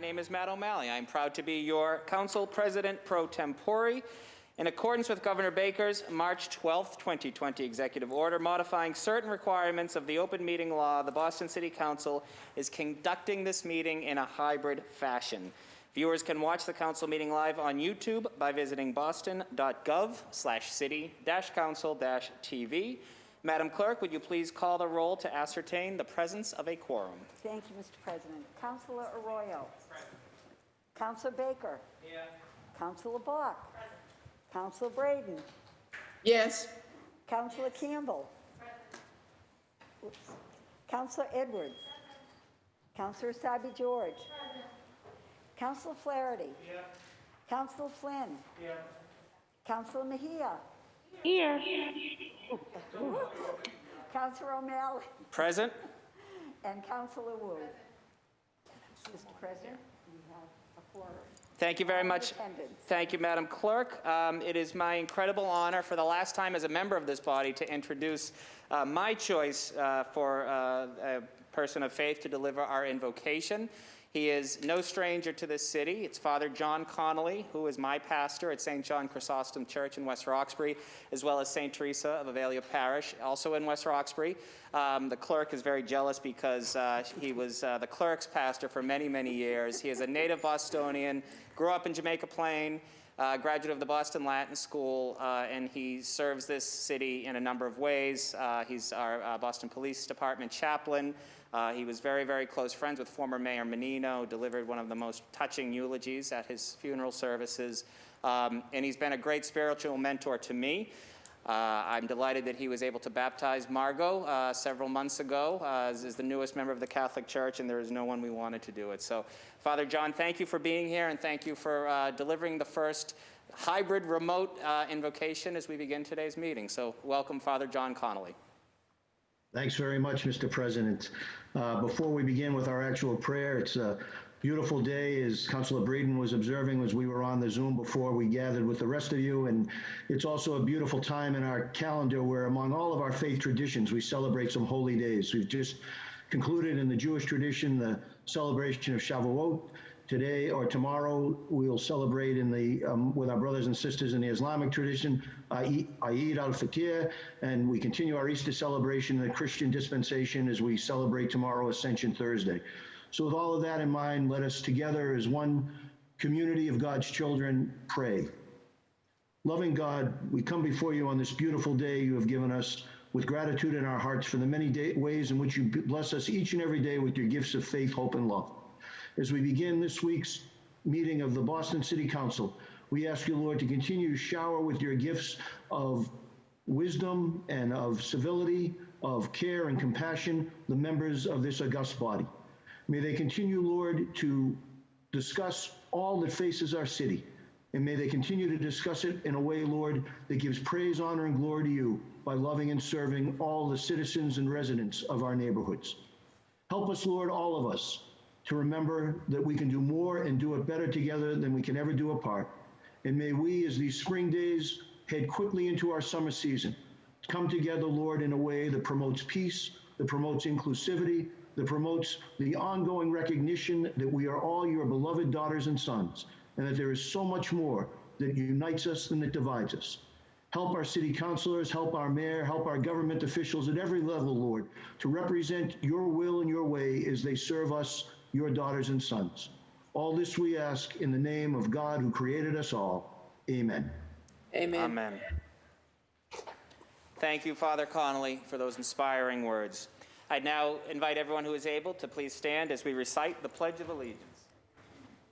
name is Matt O'Malley. I'm proud to be your Council President pro tempore in accordance with Governor Baker's March 12, 2020 executive order modifying certain requirements of the open meeting law. The Boston City Council is conducting this meeting in a hybrid fashion. Viewers can watch the council meeting live on YouTube by visiting boston.gov/city-council-tv. Madam Clerk, would you please call the roll to ascertain the presence of a quorum? Thank you, Mr. President. Councillor Arroyo. Present. Councillor Baker. Here. Councillor Bach. Present. Councillor Braden. Yes. Councillor Campbell. Present. Councillor Edwards. Councillor Sabi George. Present. Councillor Flaherty. Here. Councillor Flynn. Here. Councillor Mejia. Here. Councillor O'Malley. Present. And Councillor Wu. Mr. President, we have a quorum. Thank you very much. Thank you, Madam Clerk. It is my incredible honor for the last time as a member of this body to introduce my choice for a person of faith to deliver our invocation. He is no stranger to this city. It's Father John Connolly, who is my pastor at St. John Chrysostom Church in West Roxbury, as well as St. Teresa of Avalia Parish, also in West Roxbury. The clerk is very jealous because he was the clerk's pastor for many, many years. He is a native Bostonian, grew up in Jamaica Plain, graduate of the Boston Latin School, and he serves this city in a number of ways. He's our Boston Police Department chaplain. He was very, very close friends with former Mayor Menino, delivered one of the most touching eulogies at his funeral services, and he's been a great spiritual mentor to me. I'm delighted that he was able to baptize Margot several months ago as the newest member of the Catholic Church, and there is no one we wanted to do it. So, Father John, thank you for being here, and thank you for delivering the first hybrid remote invocation as we begin today's meeting. So, welcome, Father John Connolly. Thanks very much, Mr. President. Before we begin with our actual prayer, it's a beautiful day, as Councillor Braden was observing as we were on the Zoom before we gathered with the rest of you. And it's also a beautiful time in our calendar where among all of our faith traditions, we celebrate some holy days. We've just concluded in the Jewish tradition the celebration of Shavuot. Today or tomorrow, we'll celebrate in the with our brothers and sisters in the Islamic tradition, Eid al-Fitr, and we continue our Easter celebration in the Christian dispensation as we celebrate tomorrow Ascension Thursday. So with all of that in mind, let us together as one community of God's children pray. Loving God, we come before you on this beautiful day you have given us with gratitude in our hearts for the many ways in which you bless us each and every day with your gifts of faith, hope, and love. As we begin this week's meeting of the Boston City Council, we ask you, Lord, to continue to shower with your gifts of wisdom and of civility, of care and compassion, the members of this august body. May they continue, Lord, to discuss all that faces our city, and may they continue to discuss it in a way, Lord, that gives praise, honor, and glory to you by loving and serving all the citizens and residents of our neighborhoods. Help us, Lord, all of us, to remember that we can do more and do it better together than we can ever do apart. And may we, as these spring days head quickly into our summer season, come together, Lord, in a way that promotes peace, that promotes inclusivity, that promotes the ongoing recognition that we are all your beloved daughters and sons, and that there is so much more that unites us than that divides us. Help our city councilors, help our mayor, help our government officials at every level, Lord, to represent your will and your way as they serve us, your daughters and sons. All this we ask in the name of God who created us all. Amen. Amen. Amen. Thank you, Father Connolly, for those inspiring words. I now invite everyone who is able to please stand as we recite the Pledge of Allegiance.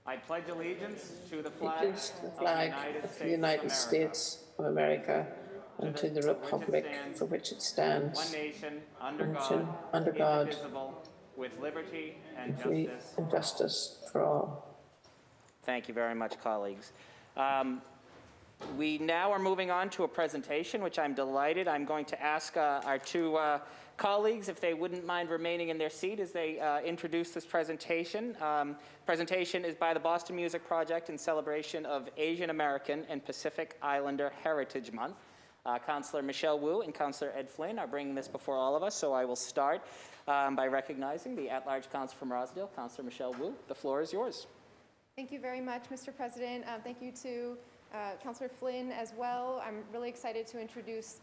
I pledge allegiance to the flag of the United States of America and to the republic for which it stands, one nation, under God, indivisible, with liberty and justice for all. Thank you very much, colleagues. We now are moving on to a presentation, which I'm delighted. I'm going to ask our two colleagues if they wouldn't mind remaining in their seat as they introduce this presentation. Presentation is by the Boston Music Project in celebration of Asian American and Pacific Islander Heritage Month. Councillor Michelle Wu and Councillor Ed Flynn are bringing this before all of us, so I will start by recognizing the at-large council from Rosedale, Councillor Michelle Wu. The floor is yours. Thank you very much, Mr. President. Thank you to Councillor Flynn as well. I'm really excited to introduce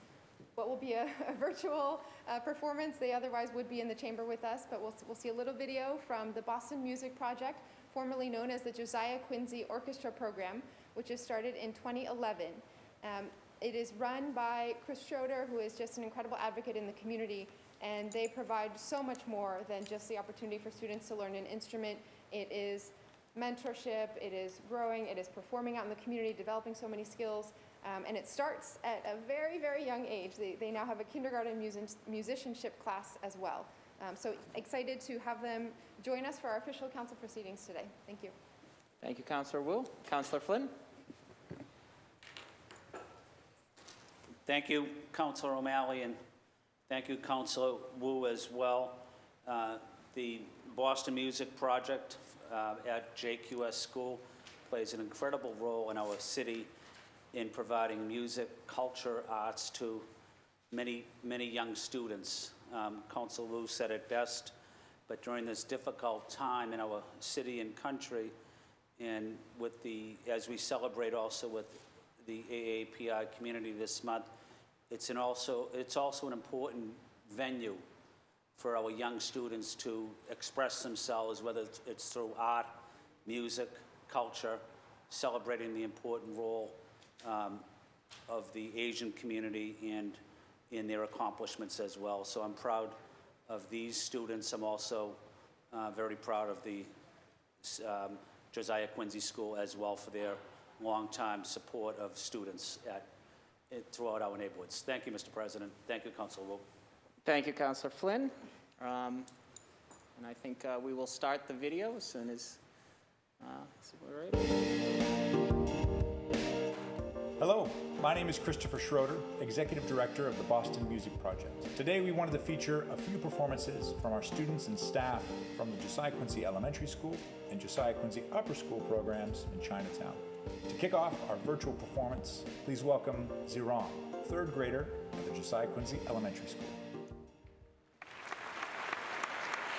what will be a virtual performance. They otherwise would be in the chamber with us, but we'll see a little video from the Boston Music Project, formerly known as the Josiah Quincy Orchestra Program, which is started in 2011. It is run by Chris Schroeder, who is just an incredible advocate in the community, and they provide so much more than just the opportunity for students to learn an instrument. It is mentorship, it is growing, it is performing out in the community, developing so many skills, and it starts at a very, very young age. They now have a kindergarten musicianship class as well. So excited to have them join us for our official council proceedings today. Thank you. Thank you, Councillor Wu. Councillor Flynn? Thank you, Councillor O'Malley, and thank you, Councillor Wu, as well. The Boston Music Project at JQS School plays an incredible role in our city in providing music, culture, arts to many, many young students. Councillor Wu said it best, but during this difficult time in our city and country, and with as we celebrate also with the AAPI community this month, it's also an important venue for our young students to express themselves, whether it's through art, music, culture, celebrating the important role of the Asian community and in their accomplishments as well. So I'm proud of these students. I'm also very proud of the Josiah Quincy School as well for their longtime support of students throughout our neighborhoods. Thank you, Mr. President. Thank you, Councilor Wu. Thank you, Councillor Flynn. And I think we will start the video as soon as we're ready. Hello, my name is Christopher Schroeder, Executive Director of the Boston Music Project. Today we wanted to feature a few performances from our students and staff from the Josiah Quincy Elementary School and Josiah Quincy Upper School programs in Chinatown. To kick off our virtual performance, please welcome Zirong, third grader at the Josiah Quincy Elementary School.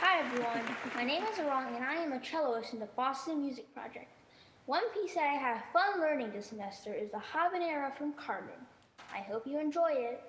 Hi everyone, my name is Zirong and I am a celloist in the Boston Music Project. One piece that I have fun learning this semester is the Habanera from Carmen. I hope you enjoy it.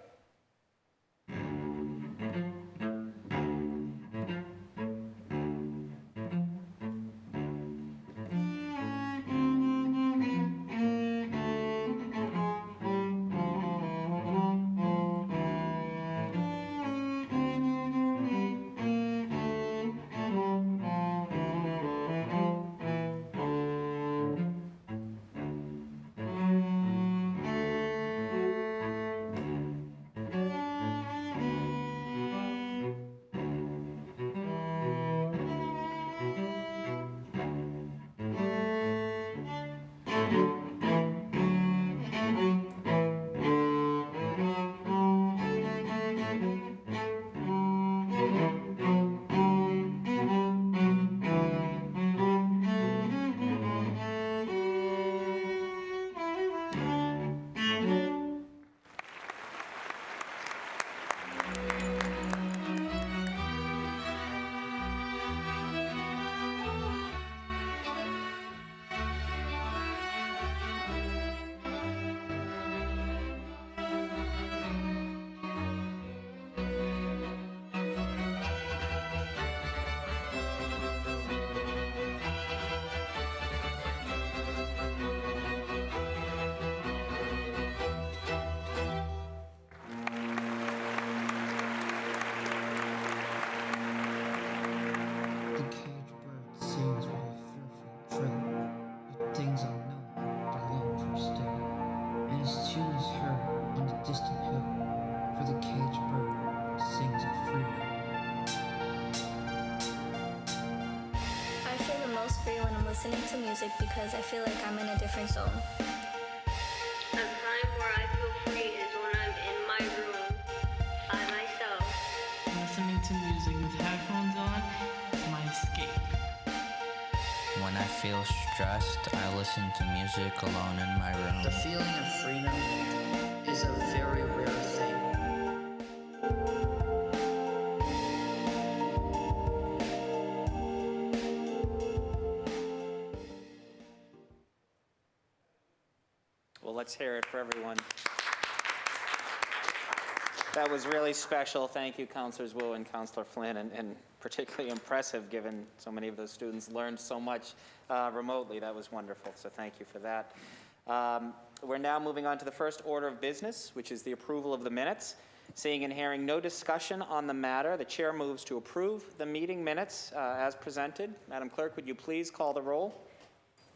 Listening to music because I feel like I'm in a different zone. A time where I feel free is when I'm in my room by myself. Listening to music with headphones on is my escape. When I feel stressed, I listen to music alone in my room. The feeling of freedom is a very rare thing. Well, let's hear it for everyone. That was really special. Thank you, Councilors Wu and Councilor Flynn, and particularly impressive given so many of those students learned so much remotely. That was wonderful, so thank you for that. We're now moving on to the first order of business, which is the approval of the minutes. Seeing and hearing no discussion on the matter, the chair moves to approve the meeting minutes as presented. Madam Clerk, would you please call the roll?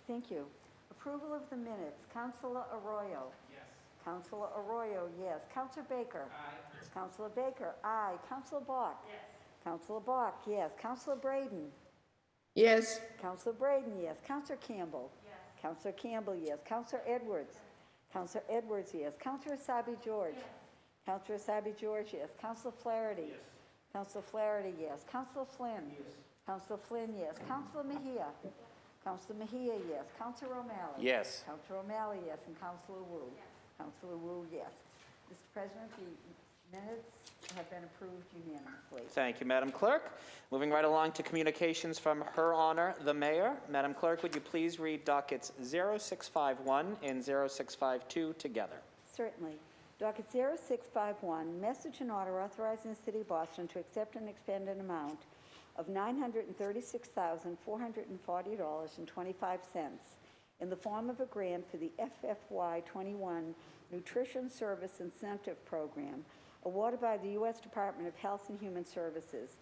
Thank you. Approval of the minutes. Councilor Arroyo. Yes. Councilor Arroyo, yes. Councilor Baker. Aye. Councilor Baker, aye. Councilor Bach. Yes. Councilor Bach, yes. Councilor Braden. Yes. Councilor Braden, yes. Councilor Campbell. Yes. Councilor Campbell, yes. Councilor Edwards. Councilor Edwards, yes. Councilor Asabi George. Yes. Councilor Asabi George, yes. Councilor Flaherty. Yes. Councilor Flaherty, yes. Councilor Flynn. Yes. Councilor Flynn, yes. Councilor Mejia. Councilor Mejia, yes. Councilor O'Malley. Yes. Councilor O'Malley, yes. And Councilor Wu. Yes. Councilor Wu, yes. Mr. President, the minutes have been approved unanimously. Thank you, Madam Clerk. Moving right along to communications from Her Honor, the Mayor. Madam Clerk, would you please read dockets 0651 and 0652 together? Certainly. Docket 0651, message and order authorizing the City of Boston to accept and expend an amount of $936,440.25 in the form of a grant for the FFY21 Nutrition Service Incentive Program awarded by the U.S. Department of Health and Human Services,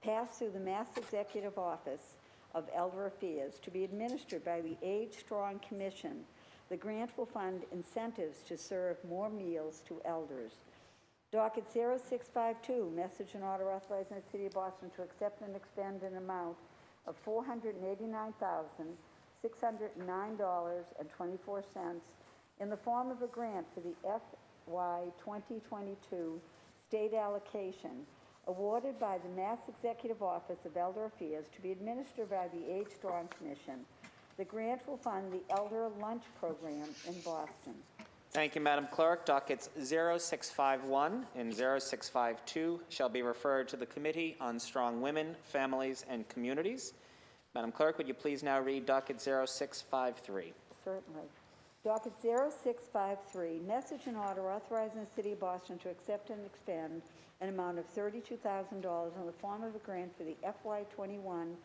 passed through the Mass Executive Office of Elder Affairs to be administered by the Age Strong Commission. The grant will fund incentives to serve more meals to elders. Docket 0652, message and order authorizing the City of Boston to accept and expend an amount of $489,609.24 in the form of a grant for the FY 2022 state allocation awarded by the Mass Executive Office of Elder Affairs to be administered by the Age Strong Commission. The grant will fund the Elder Lunch Program in Boston. Thank you, Madam Clerk. Dockets 0651 and 0652 shall be referred to the Committee on Strong Women, Families, and Communities. Madam Clerk, would you please now read docket 0653? Certainly. Docket 0653, message and order authorizing the City of Boston to accept and expend an amount of $32,000 in the form of a grant for the FY21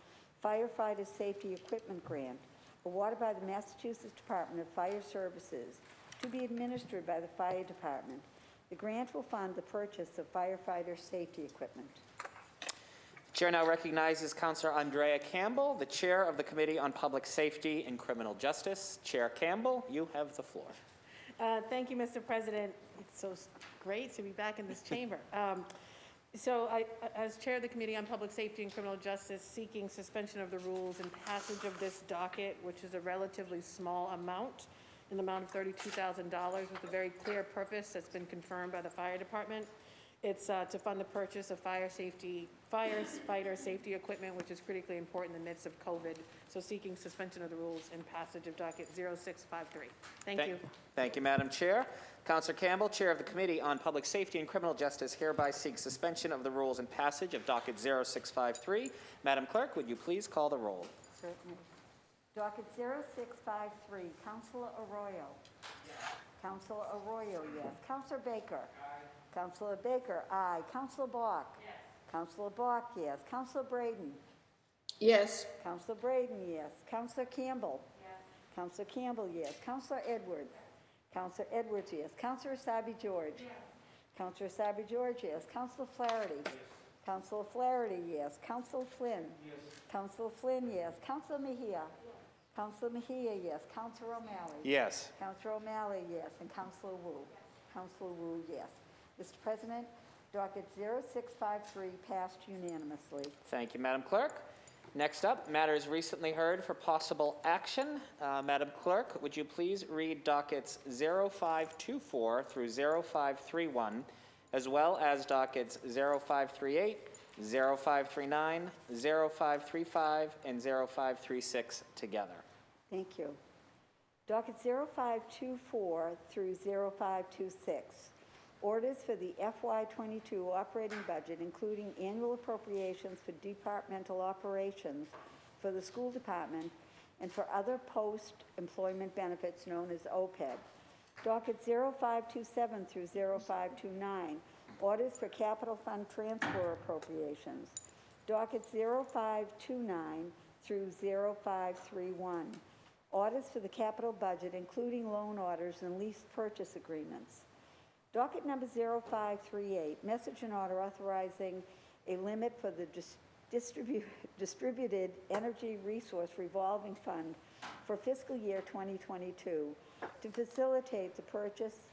Firefighter Safety Equipment Grant awarded by the Massachusetts Department of Fire Services to be administered by the Fire Department. The grant will fund the purchase of firefighter safety equipment. Chair now recognizes Councilor Andrea Campbell, the Chair of the Committee on Public Safety and Criminal Justice. Chair Campbell, you have the floor. Thank you, Mr. President. It's so great to be back in this chamber. As Chair of the Committee on Public Safety and Criminal Justice, seeking suspension of the rules and passage of this docket, which is a relatively small amount, in the amount of $32,000 with a very clear purpose that's been confirmed by the Fire Department. It's to fund the purchase of firefighter safety equipment, which is critically important in the midst of COVID. So seeking suspension of the rules and passage of docket 0653. Thank you. Thank you, Madam Chair. Councilor Campbell, Chair of the Committee on Public Safety and Criminal Justice, hereby seeks suspension of the rules and passage of docket 0653. Madam Clerk, would you please call the roll? Certainly. Docket 0653, Councilor Arroyo. Yes. Councilor Arroyo, yes. Councilor Baker. Aye. Councilor Baker, aye. Councilor Bach. Yes. Councilor Bach, yes. Councilor Braden. Yes. Councilor Braden, yes. Councilor Campbell. Yes. Councilor Campbell, yes. Councilor Edwards. Councilor Edwards, yes. Councilor Asabi George. Yes. Councilor Asabi George, yes. Councilor Flaherty. Yes. Councilor Flaherty, yes. Councilor Flynn. Yes. Councilor Flynn, yes. Councilor Mejia. Councilor Mejia, yes. Councilor O'Malley. Yes. Councilor O'Malley, yes. And Councilor Wu. Councilor Wu, yes. Mr. President, docket 0653 passed unanimously. Thank you, Madam Clerk. Next up, matters recently heard for possible action. Madam Clerk, would you please read dockets 0524 through 0531, as well as dockets 0538, 0539, 0535, and 0536 together. Thank you. Docket 0524 through 0526. Orders for the FY22 operating budget, including annual appropriations for departmental operations for the school department and for other post-employment benefits known as OPEB. Docket 0527 through 0529, orders for capital fund transfer appropriations. Docket 0529 through 0531, orders for the capital budget, including loan orders and lease purchase agreements. Docket number 0538, message and order authorizing a limit for the Distributed Energy Resource Revolving Fund for fiscal year 2022 to facilitate the purchase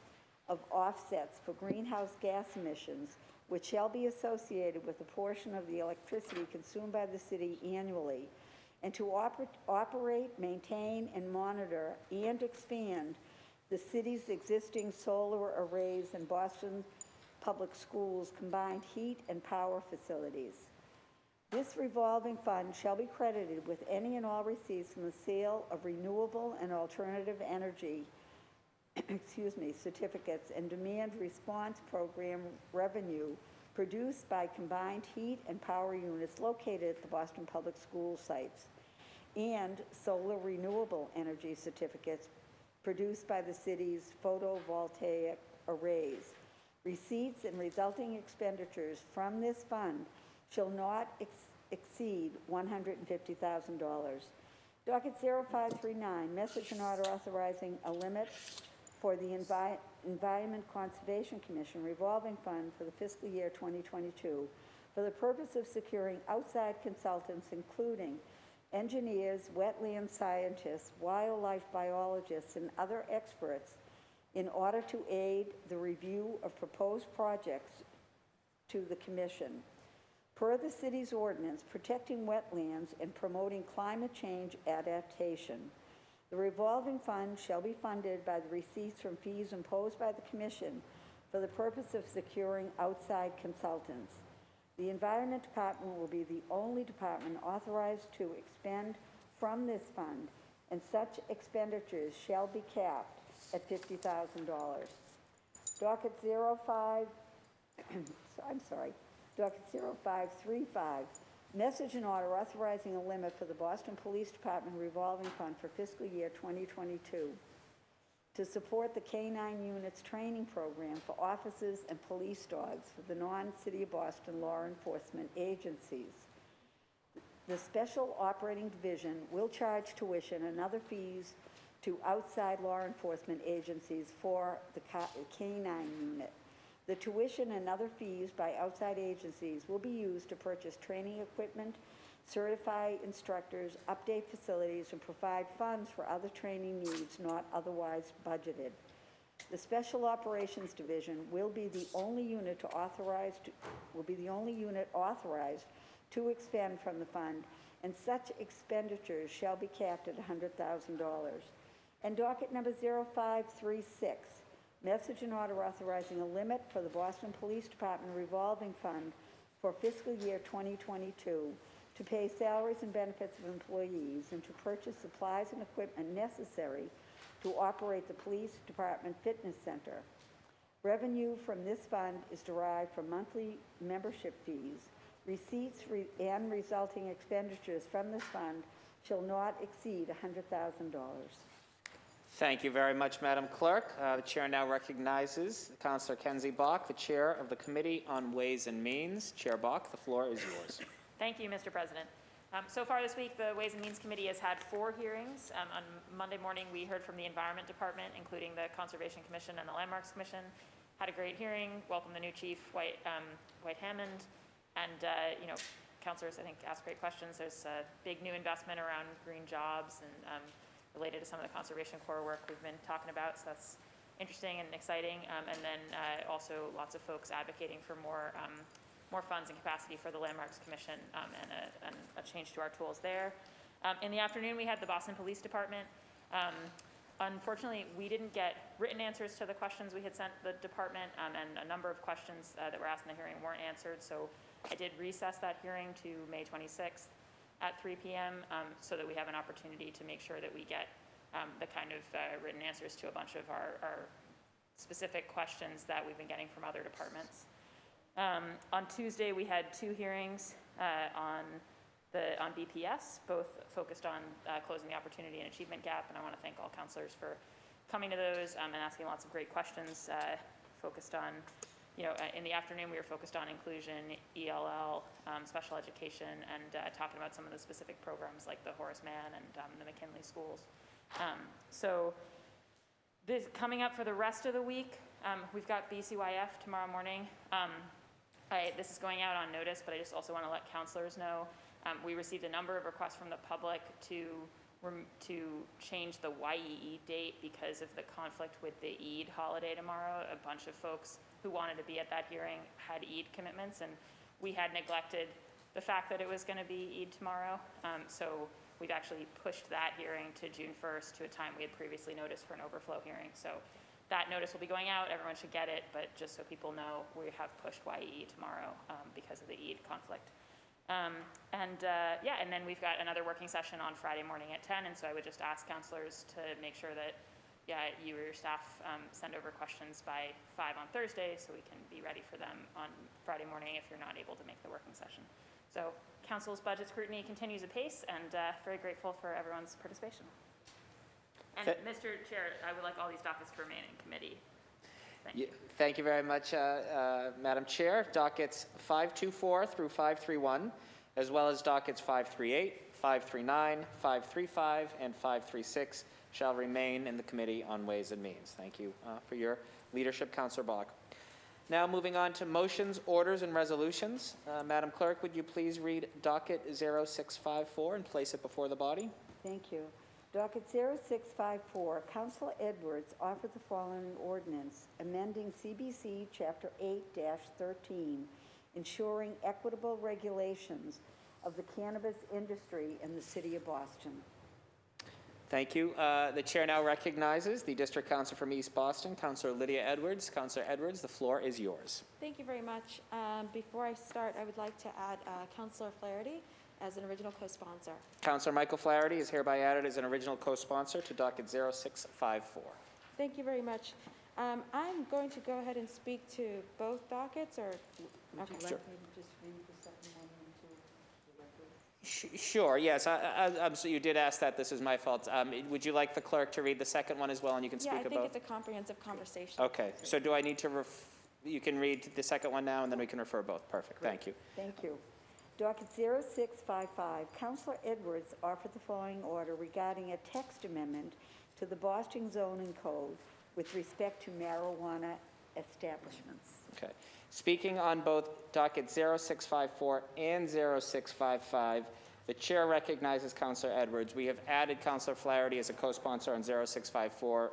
of offsets for greenhouse gas emissions, which shall be associated with a portion of the electricity consumed by the city annually, and to operate, maintain, and monitor and expand the city's existing solar arrays and Boston Public Schools combined heat and power facilities. This revolving fund shall be credited with any and all receipts from the sale of renewable and alternative energy certificates and demand response program revenue produced by combined heat and power units located at the Boston Public School sites, and solar renewable energy certificates produced by the city's photovoltaic arrays. Receipts and resulting expenditures from this fund shall not exceed $150,000. Docket 0539, message and order authorizing a limit for the Environment Conservation Commission revolving fund for the fiscal year 2022 for the purpose of securing outside consultants, including engineers, wetland scientists, wildlife biologists, and other experts in order to aid the review of proposed projects to the Commission. Per the city's ordinance protecting wetlands and promoting climate change adaptation, the revolving fund shall be funded by the receipts from fees imposed by the Commission for the purpose of securing outside consultants. The Environment Department will be the only department authorized to expend from this fund, and such expenditures shall be capped at $50,000. Docket 0535, message and order authorizing a limit for the Boston Police Department revolving fund for fiscal year 2022 to support the K-9 unit's training program for officers and police dogs for the non-City of Boston law enforcement agencies. The Special Operating Division will charge tuition and other fees to outside law enforcement agencies for the K-9 unit. The tuition and other fees by outside agencies will be used to purchase training equipment, certify instructors, update facilities, and provide funds for other training needs not otherwise budgeted. The Special Operations Division will be the only unit authorized to expend from the fund, and such expenditures shall be capped at $100,000. And docket number 0536, message and order authorizing a limit for the Boston Police Department revolving fund for fiscal year 2022 to pay salaries and benefits of employees and to purchase supplies and equipment necessary to operate the Police Department Fitness Center. Revenue from this fund is derived from monthly membership fees. Receipts and resulting expenditures from this fund shall not exceed $100,000. Thank you very much, Madam Clerk. The chair now recognizes Councillor Kenzie Bach, the chair of the Committee on Ways and Means. Chair Bach, the floor is yours. Thank you, Mr. President. So far this week, the Ways and Means Committee has had 4 hearings. On Monday morning, we heard from the Environment Department, including the Conservation Commission and the Landmarks Commission. Had a great hearing, welcomed the new chief, White Hammond, and councilors, I think, asked great questions. There's a big new investment around green jobs and related to some of the Conservation Corps work we've been talking about, so that's interesting and exciting. And then also lots of folks advocating for more funds and capacity for the Landmarks Commission and a change to our tools there. In the afternoon, we had the Boston Police Department. Unfortunately, we didn't get written answers to the questions we had sent the department, and a number of questions that were asked in the hearing weren't answered, so I did recess that hearing to May 26th at 3 p.m. So that we have an opportunity to make sure that we get the kind of written answers to a bunch of our specific questions that we've been getting from other departments. On Tuesday, we had 2 hearings on BPS, both focused on closing the opportunity and achievement gap, and I want to thank all councilors for coming to those and asking lots of great questions focused on, in the afternoon we were focused on inclusion, ELL, special education, and talking about some of the specific programs like the Horace Mann and the McKinley schools. So this coming up for the rest of the week, we've got BCYF tomorrow morning. This is going out on notice, but I just also want to let counselors know. We received a number of requests from the public to change the YEE date because of the conflict with the Eid holiday tomorrow. A bunch of folks who wanted to be at that hearing had Eid commitments, and we had neglected the fact that it was going to be Eid tomorrow. So we've actually pushed that hearing to June 1st to a time we had previously noticed for an overflow hearing. So that notice will be going out. Everyone should get it, but just so people know, we have pushed YEE tomorrow because of the Eid conflict. And then we've got another working session on Friday morning at 10, and so I would just ask counselors to make sure that, you or your staff send over questions by 5 on Thursday so we can be ready for them on Friday morning if you're not able to make the working session. So council's budget scrutiny continues apace, and very grateful for everyone's participation. And Mr. Chair, I would like all these dockets to remain in committee. Thank you. Thank you very much, Madam Chair. Dockets 524 through 531, as well as dockets 538, 539, 535, and 536 shall remain in the Committee on Ways and Means. Thank you for your leadership, Councillor Bach. Now moving on to motions, orders, and resolutions. Madam Clerk, would you please read docket 0654 and place it before the body? Thank you. Docket 0654, Councilor Edwards offered the following ordinance, amending CBC Chapter 8-13, ensuring equitable regulations of the cannabis industry in the City of Boston. Thank you. The chair now recognizes the District Council from East Boston, Councillor Lydia Edwards. Councillor Edwards, the floor is yours. Thank you very much. Before I start, I would like to add Councillor Flaherty as an original co-sponsor. Councillor Michael Flaherty is hereby added as an original co-sponsor to docket 0654. Thank you very much. I'm going to go ahead and speak to both dockets, or Would you Sure. like me to just read the second one into the record? Sure, yes. So you did ask that. This is my fault. Would you like the clerk to read the second one as well, and you can speak Yeah, I about? think it's a comprehensive conversation. Okay, so do I need to you can read the second one now, and then we can refer both. Perfect, thank you. Thank you. Docket 0655, Councilor Edwards offered the following order regarding a text amendment to the Boston zoning code with respect to marijuana establishments. Okay. Speaking on both docket 0654 and 0655, the chair recognizes Councillor Edwards. We have added Councillor Flaherty as a co-sponsor on 0654.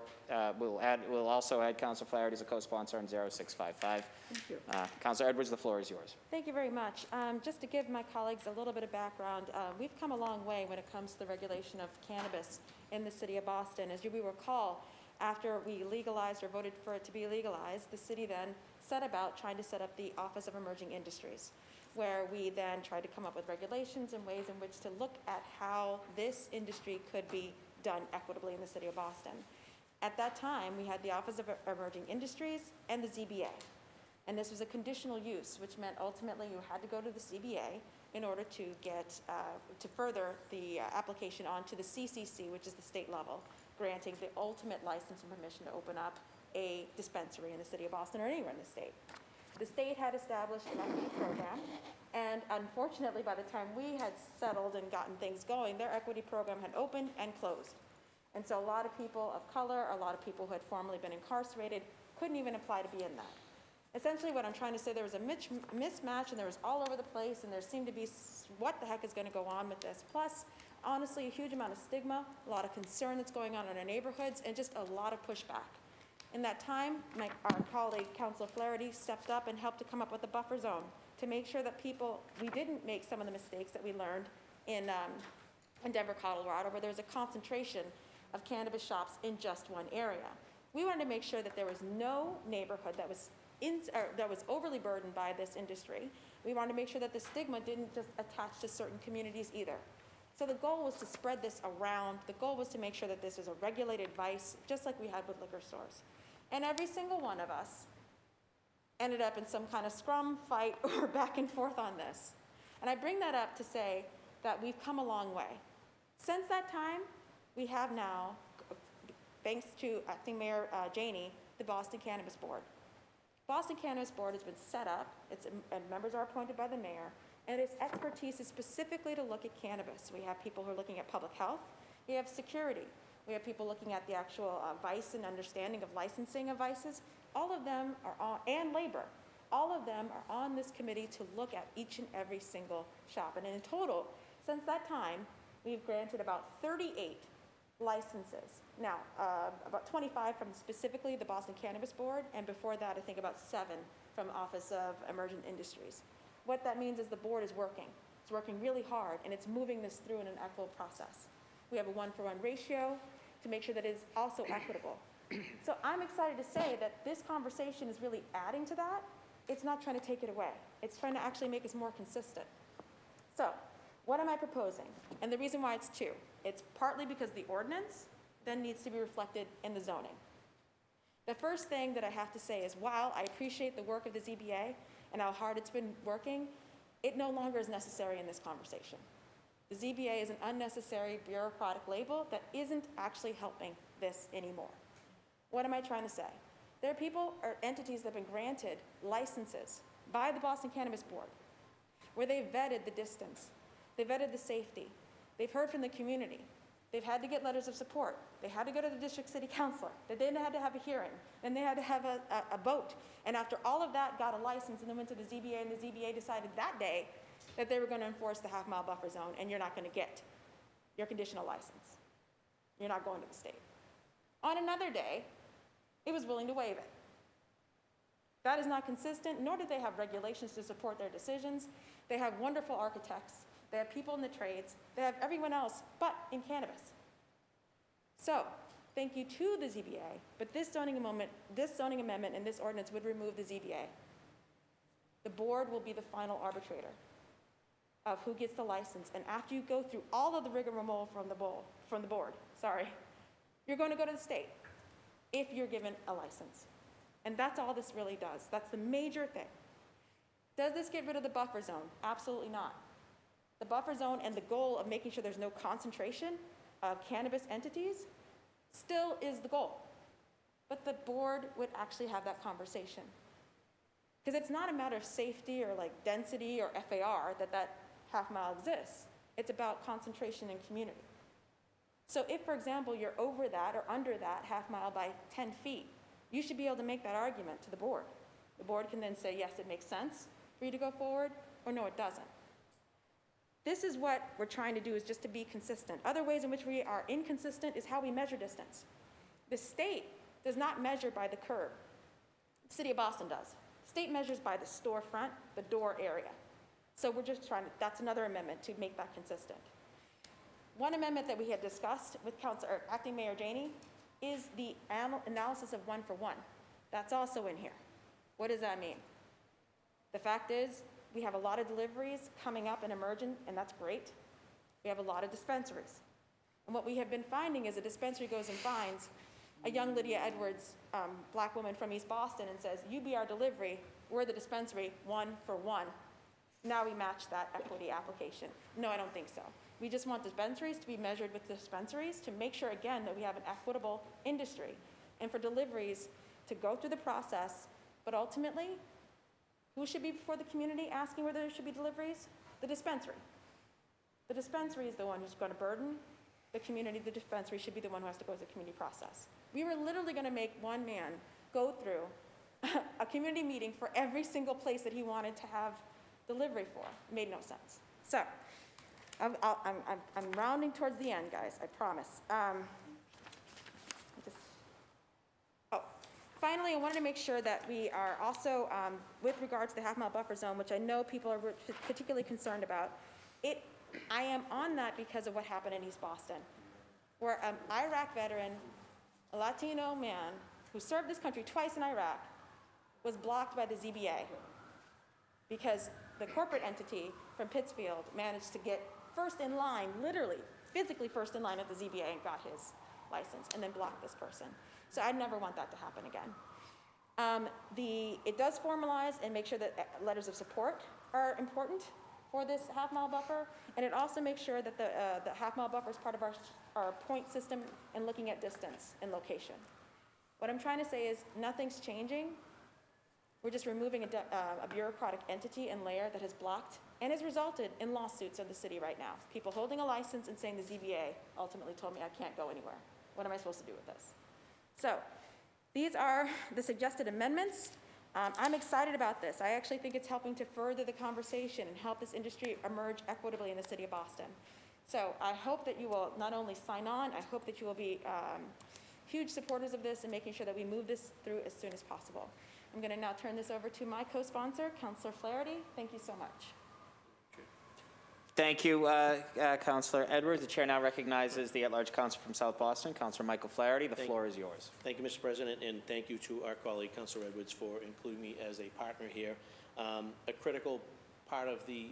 We'll also add Councillor Flaherty as a co-sponsor on 0655. Thank you. Councillor Edwards, the floor is yours. Thank you very much. Just to give my colleagues a little bit of background, we've come a long way when it comes to the regulation of cannabis in the City of Boston. As you will recall, after we legalized or voted for it to be legalized, the city then set about trying to set up the Office of Emerging Industries, where we then tried to come up with regulations and ways in which to look at how this industry could be done equitably in the City of Boston. At that time, we had the Office of Emerging Industries and the ZBA. And this was a conditional use, which meant ultimately you had to go to the CBA in order to get, to further the application onto the CCC, which is the state level, granting the ultimate license and permission to open up a dispensary in the City of Boston or anywhere in the state. The state had established an equity program, and unfortunately, by the time we had settled and gotten things going, their equity program had opened and closed. And so a lot of people of color, a lot of people who had formerly been incarcerated, couldn't even apply to be in that. Essentially, what I'm trying to say, there was a mismatch, and there was all over the place, and there seemed to be, what the heck is going to go on with this? Plus, honestly, a huge amount of stigma, a lot of concern that's going on in our neighborhoods, and just a lot of pushback. In that time, our colleague, Councilor Flaherty, stepped up and helped to come up with a buffer zone to make sure that we didn't make some of the mistakes that we learned in Denver, Colorado, where there was a concentration of cannabis shops in just one area. We wanted to make sure that there was no neighborhood that was overly burdened by this industry. We wanted to make sure that the stigma didn't just attach to certain communities either. So the goal was to spread this around. The goal was to make sure that this was a regulated vice, just like we had with liquor stores. And every single one of us ended up in some kind of scrum, fight, or back and forth on this. And I bring that up to say that we've come a long way. Since that time, we have now thanks to Acting Mayor Janey, the Boston Cannabis Board. Boston Cannabis Board has been set up, and members are appointed by the mayor, and its expertise is specifically to look at cannabis. We have people who are looking at public health, we have security, we have people looking at the actual vice and understanding of licensing of vices. All of them are on, and labor, all of them are on this committee to look at each and every single shop. And in total, since that time, we've granted about 38 licenses. Now, about 25 from specifically the Boston Cannabis Board, and before that, I think about 7 from Office of Emergent Industries. What that means is the board is working. It's working really hard, and it's moving this through in an equitable process. We have a 1-for-1 ratio to make sure that it is also equitable. So I'm excited to say that this conversation is really adding to that. It's not trying to take it away. It's trying to actually make us more consistent. So what am I proposing? And the reason why it's 2, it's partly because the ordinance then needs to be reflected in the zoning. The first thing that I have to say is, while I appreciate the work of the ZBA and how hard it's been working, it no longer is necessary in this conversation. The ZBA is an unnecessary bureaucratic label that isn't actually helping this anymore. What am I trying to say? There are people or entities that have been granted licenses by the Boston Cannabis Board where they've vetted the distance, they've vetted the safety, they've heard from the community, they've had to get letters of support, they had to go to the district city councilor, they then had to have a hearing, then they had to have a vote, and after all of that, got a license and then went to the ZBA, and the ZBA decided that day that they were going to enforce the half-mile buffer zone, and you're not going to get your conditional license. You're not going to the state. On another day, it was willing to waive it. That is not consistent, nor do they have regulations to support their decisions. They have wonderful architects. They have people in the trades. They have everyone else but in cannabis. So, thank you to the ZBA, but this zoning amendment and this ordinance would remove the ZBA. The board will be the final arbitrator of who gets the license, and after you go through all of the rigmarole from the board, you're going to go to the state if you're given a license. And that's all this really does. That's the major thing. Does this get rid of the buffer zone? Absolutely not. The buffer zone and the goal of making sure there's no concentration of cannabis entities still is the goal. But the board would actually have that conversation. Because it's not a matter of safety or like density or FAR that half mile exists. It's about concentration and community. So if, for example, you're over that or under that half mile by 10 feet, you should be able to make that argument to the board. The board can then say, yes, it makes sense for you to go forward, or no, it doesn't. This is what we're trying to do, is just to be consistent. Other ways in which we are inconsistent is how we measure distance. The state does not measure by the curb. The city of Boston does. The state measures by the storefront, the door area. So we're just trying to, that's another amendment to make that consistent. One amendment that we had discussed with Acting Mayor Janey is the analysis of 1-for-1. That's also in here. What does that mean? The fact is, we have a lot of deliveries coming up in Emergent, and that's great. We have a lot of dispensaries. And what we have been finding is a dispensary goes and finds a young Lydia Edwards, black woman from East Boston, and says, you be our delivery, we're the dispensary, 1-for-1. Now we match that equity application. No, I don't think so. We just want dispensaries to be measured with dispensaries to make sure, again, that we have an equitable industry. And for deliveries to go through the process, but ultimately, who should be before the community asking whether there should be deliveries? The dispensary. The dispensary is the one who's going to burden the community. The dispensary should be the one who has to go through the community process. We were literally going to make one man go through a community meeting for every single place that he wanted to have delivery for. It made no sense. So, I'm rounding towards the end, guys, I promise. Finally, I wanted to make sure that we are also, with regards to the half-mile buffer zone, which I know people are particularly concerned about, I am on that because of what happened in East Boston, where an Iraq veteran, a Latino man who served this country twice in Iraq, was blocked by the ZBA because the corporate entity from Pittsfield managed to get first in line, literally, physically first in line at the ZBA and got his license, and then blocked this person. So I'd never want that to happen again. It does formalize and make sure that letters of support are important for this half-mile buffer, and it also makes sure that the half-mile buffer is part of our point system and looking at distance and location. What I'm trying to say is nothing's changing. We're just removing a bureaucratic entity and layer that has blocked and has resulted in lawsuits in the city right now. People holding a license and saying the ZBA ultimately told me I can't go anywhere. What am I supposed to do with this? So these are the suggested amendments. I'm excited about this. I actually think it's helping to further the conversation and help this industry emerge equitably in the city of Boston. So I hope that you will not only sign on, I hope that you will be huge supporters of this and making sure that we move this through as soon as possible. I'm going to now turn this over to my co-sponsor, Councillor Flaherty. Thank you so much. Thank you, Councillor Edwards. The chair now recognizes the at-large councillor from South Boston, Councillor Michael Flaherty. The floor is yours. Thank you, Mr. President, and thank you to our colleague, Councillor Edwards, for including me as a partner here. A critical part of the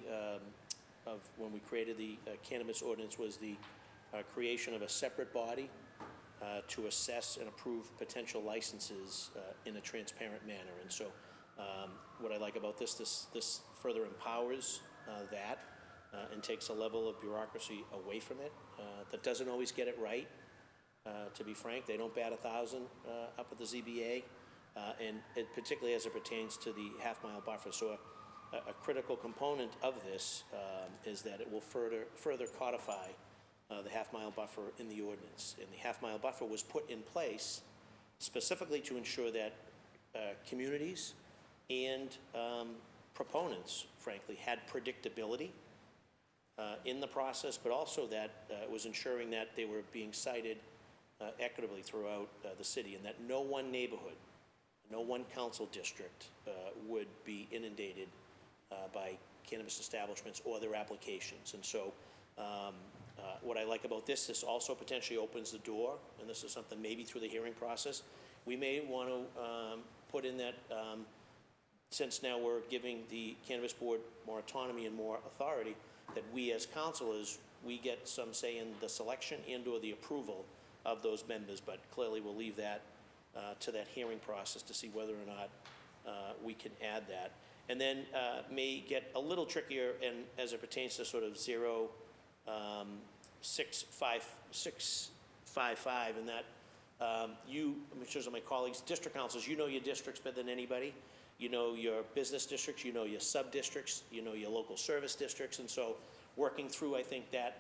of when we created the cannabis ordinance was the creation of a separate body to assess and approve potential licenses in a transparent manner. And so, what I like about this further empowers that. And takes a level of bureaucracy away from it. That doesn't always get it right, to be frank. They don't bat 1,000 up at the ZBA, and particularly as it pertains to the half-mile buffer. So a critical component of this is that it will further codify the half-mile buffer in the ordinance. And the half-mile buffer was put in place specifically to ensure that communities and proponents, frankly, had predictability in the process, but also that it was ensuring that they were being cited equitably throughout the city, and that no one neighborhood, no one council district would be inundated by cannabis establishments or their applications. And so what I like about this also potentially opens the door, and this is something maybe through the hearing process, we may want to put in that since now we're giving the Cannabis Board more autonomy and more authority, that we as councilors, we get some say in the selection and or the approval of those members, but clearly we'll leave that to that hearing process to see whether or not we can add that. And then may get a little trickier and as it pertains to sort of 655, and that you, I'm sure my colleagues, district councils, you know your districts better than anybody. You know your business districts, you know your sub-districts, you know your local service districts, and so working through, I think, that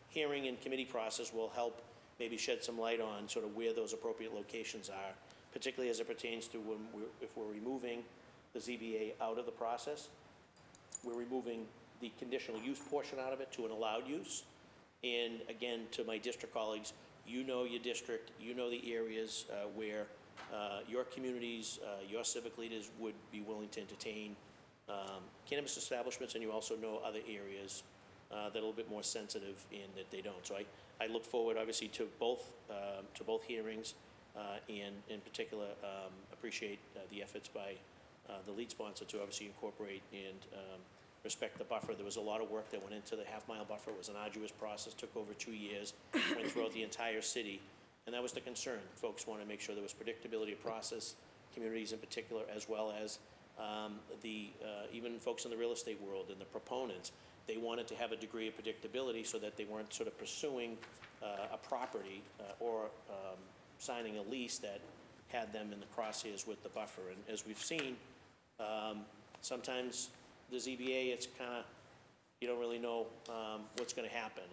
hearing and committee process will help maybe shed some light on sort of where those appropriate locations are, particularly as it pertains to when if we're removing the ZBA out of the process, we're removing the conditional use portion out of it to an allowed use. And again, to my district colleagues, you know your district, you know the areas where your communities, your civic leaders would be willing to entertain cannabis establishments, and you also know other areas that are a little bit more sensitive and that they don't. So I look forward, obviously, to both hearings, and in particular appreciate the efforts by the lead sponsor to obviously incorporate and respect the buffer. There was a lot of work that went into the half-mile buffer. It was an arduous process, took over 2 years, went throughout the entire city. And that was the concern. Folks want to make sure there was predictability of process, communities in particular, as well as even folks in the real estate world and the proponents. They wanted to have a degree of predictability so that they weren't sort of pursuing a property or signing a lease that had them in the crosshairs with the buffer. And as we've seen, sometimes the ZBA, it's kind of, you don't really know what's going to happen.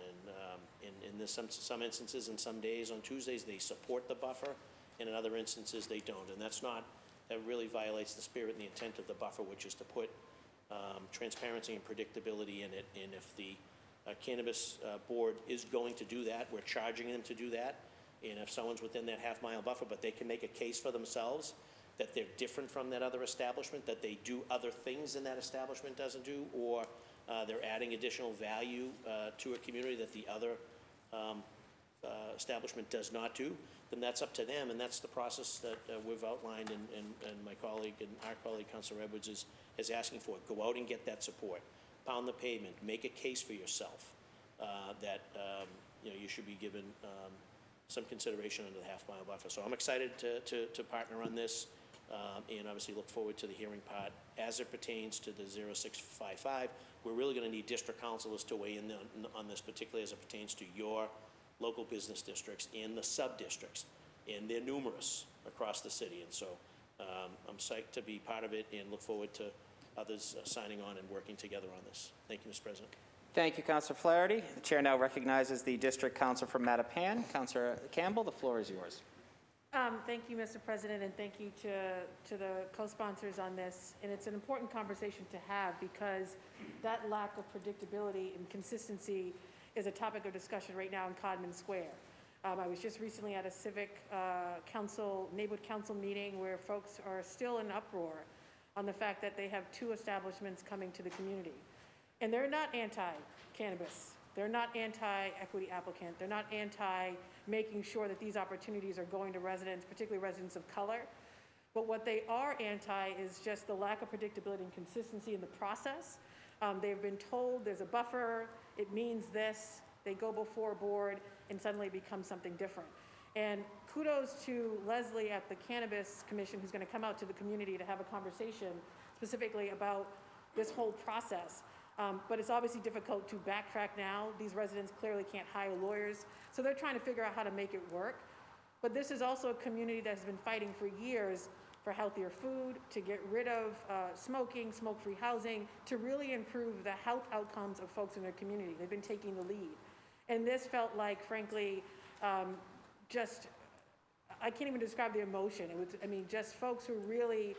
And in some instances and some days on Tuesdays, they support the buffer, and in other instances, they don't. And that really violates the spirit and the intent of the buffer, which is to put transparency and predictability in it. And if the Cannabis Board is going to do that, we're charging them to do that. And if someone's within that half-mile buffer, but they can make a case for themselves that they're different from that other establishment, that they do other things in that establishment doesn't do, or they're adding additional value to a community that the other establishment does not do, then that's up to them, and that's the process that we've outlined, and my colleague and our colleague, Councilor Edwards, is asking for. Go out and get that support. Pound the pavement. Make a case for yourself that you should be given some consideration under the half-mile buffer. So I'm excited to partner on this. and obviously look forward to the hearing part. As it pertains to the 0655, we're really going to need district councilors to weigh in on this, particularly as it pertains to your local business districts and the sub-districts, and they're numerous across the city. And so I'm psyched to be part of it and look forward to others signing on and working together on this. Thank you, Mr. President. Thank you, Councilor Flaherty. The chair now recognizes the district council from Mattapan. Councilor Campbell, the floor is yours. Thank you, Mr. President, and thank you to the co-sponsors on this. And it's an important conversation to have because that lack of predictability and consistency is a topic of discussion right now in Codman Square. I was just recently at a civic council, neighborhood council meeting where folks are still in uproar on the fact that they have 2 establishments coming to the community. And they're not anti-cannabis. They're not anti-equity applicant. They're not anti-making sure that these opportunities are going to residents, particularly residents of color. But what they are anti is just the lack of predictability and consistency in the process. They've been told there's a buffer, it means this, they go before a board, and suddenly it becomes something different. And kudos to Leslie at the Cannabis Commission, who's going to come out to the community to have a conversation specifically about this whole process. But it's obviously difficult to backtrack now. These residents clearly can't hire lawyers, so they're trying to figure out how to make it work. But this is also a community that has been fighting for years for healthier food, to get rid of smoking, smoke-free housing, to really improve the health outcomes of folks in their community. They've been taking the lead. And this felt like, frankly, just, I can't even describe the emotion. It was, I mean, just folks who really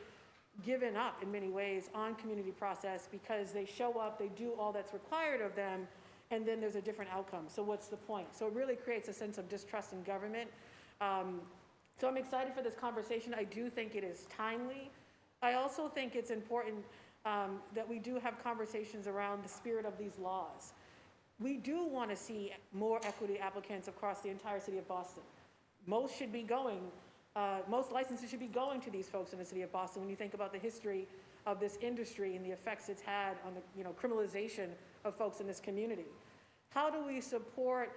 given up in many ways on community process because they show up, they do all that's required of them, and then there's a different outcome. So what's the point? So it really creates a sense of distrust in government. So I'm excited for this conversation. I do think it is timely. I also think it's important that we do have conversations around the spirit of these laws. We do want to see more equity applicants across the entire city of Boston. Most should be going most licenses should be going to these folks in the city of Boston when you think about the history of this industry and the effects it's had on the criminalization of folks in this community. How do we support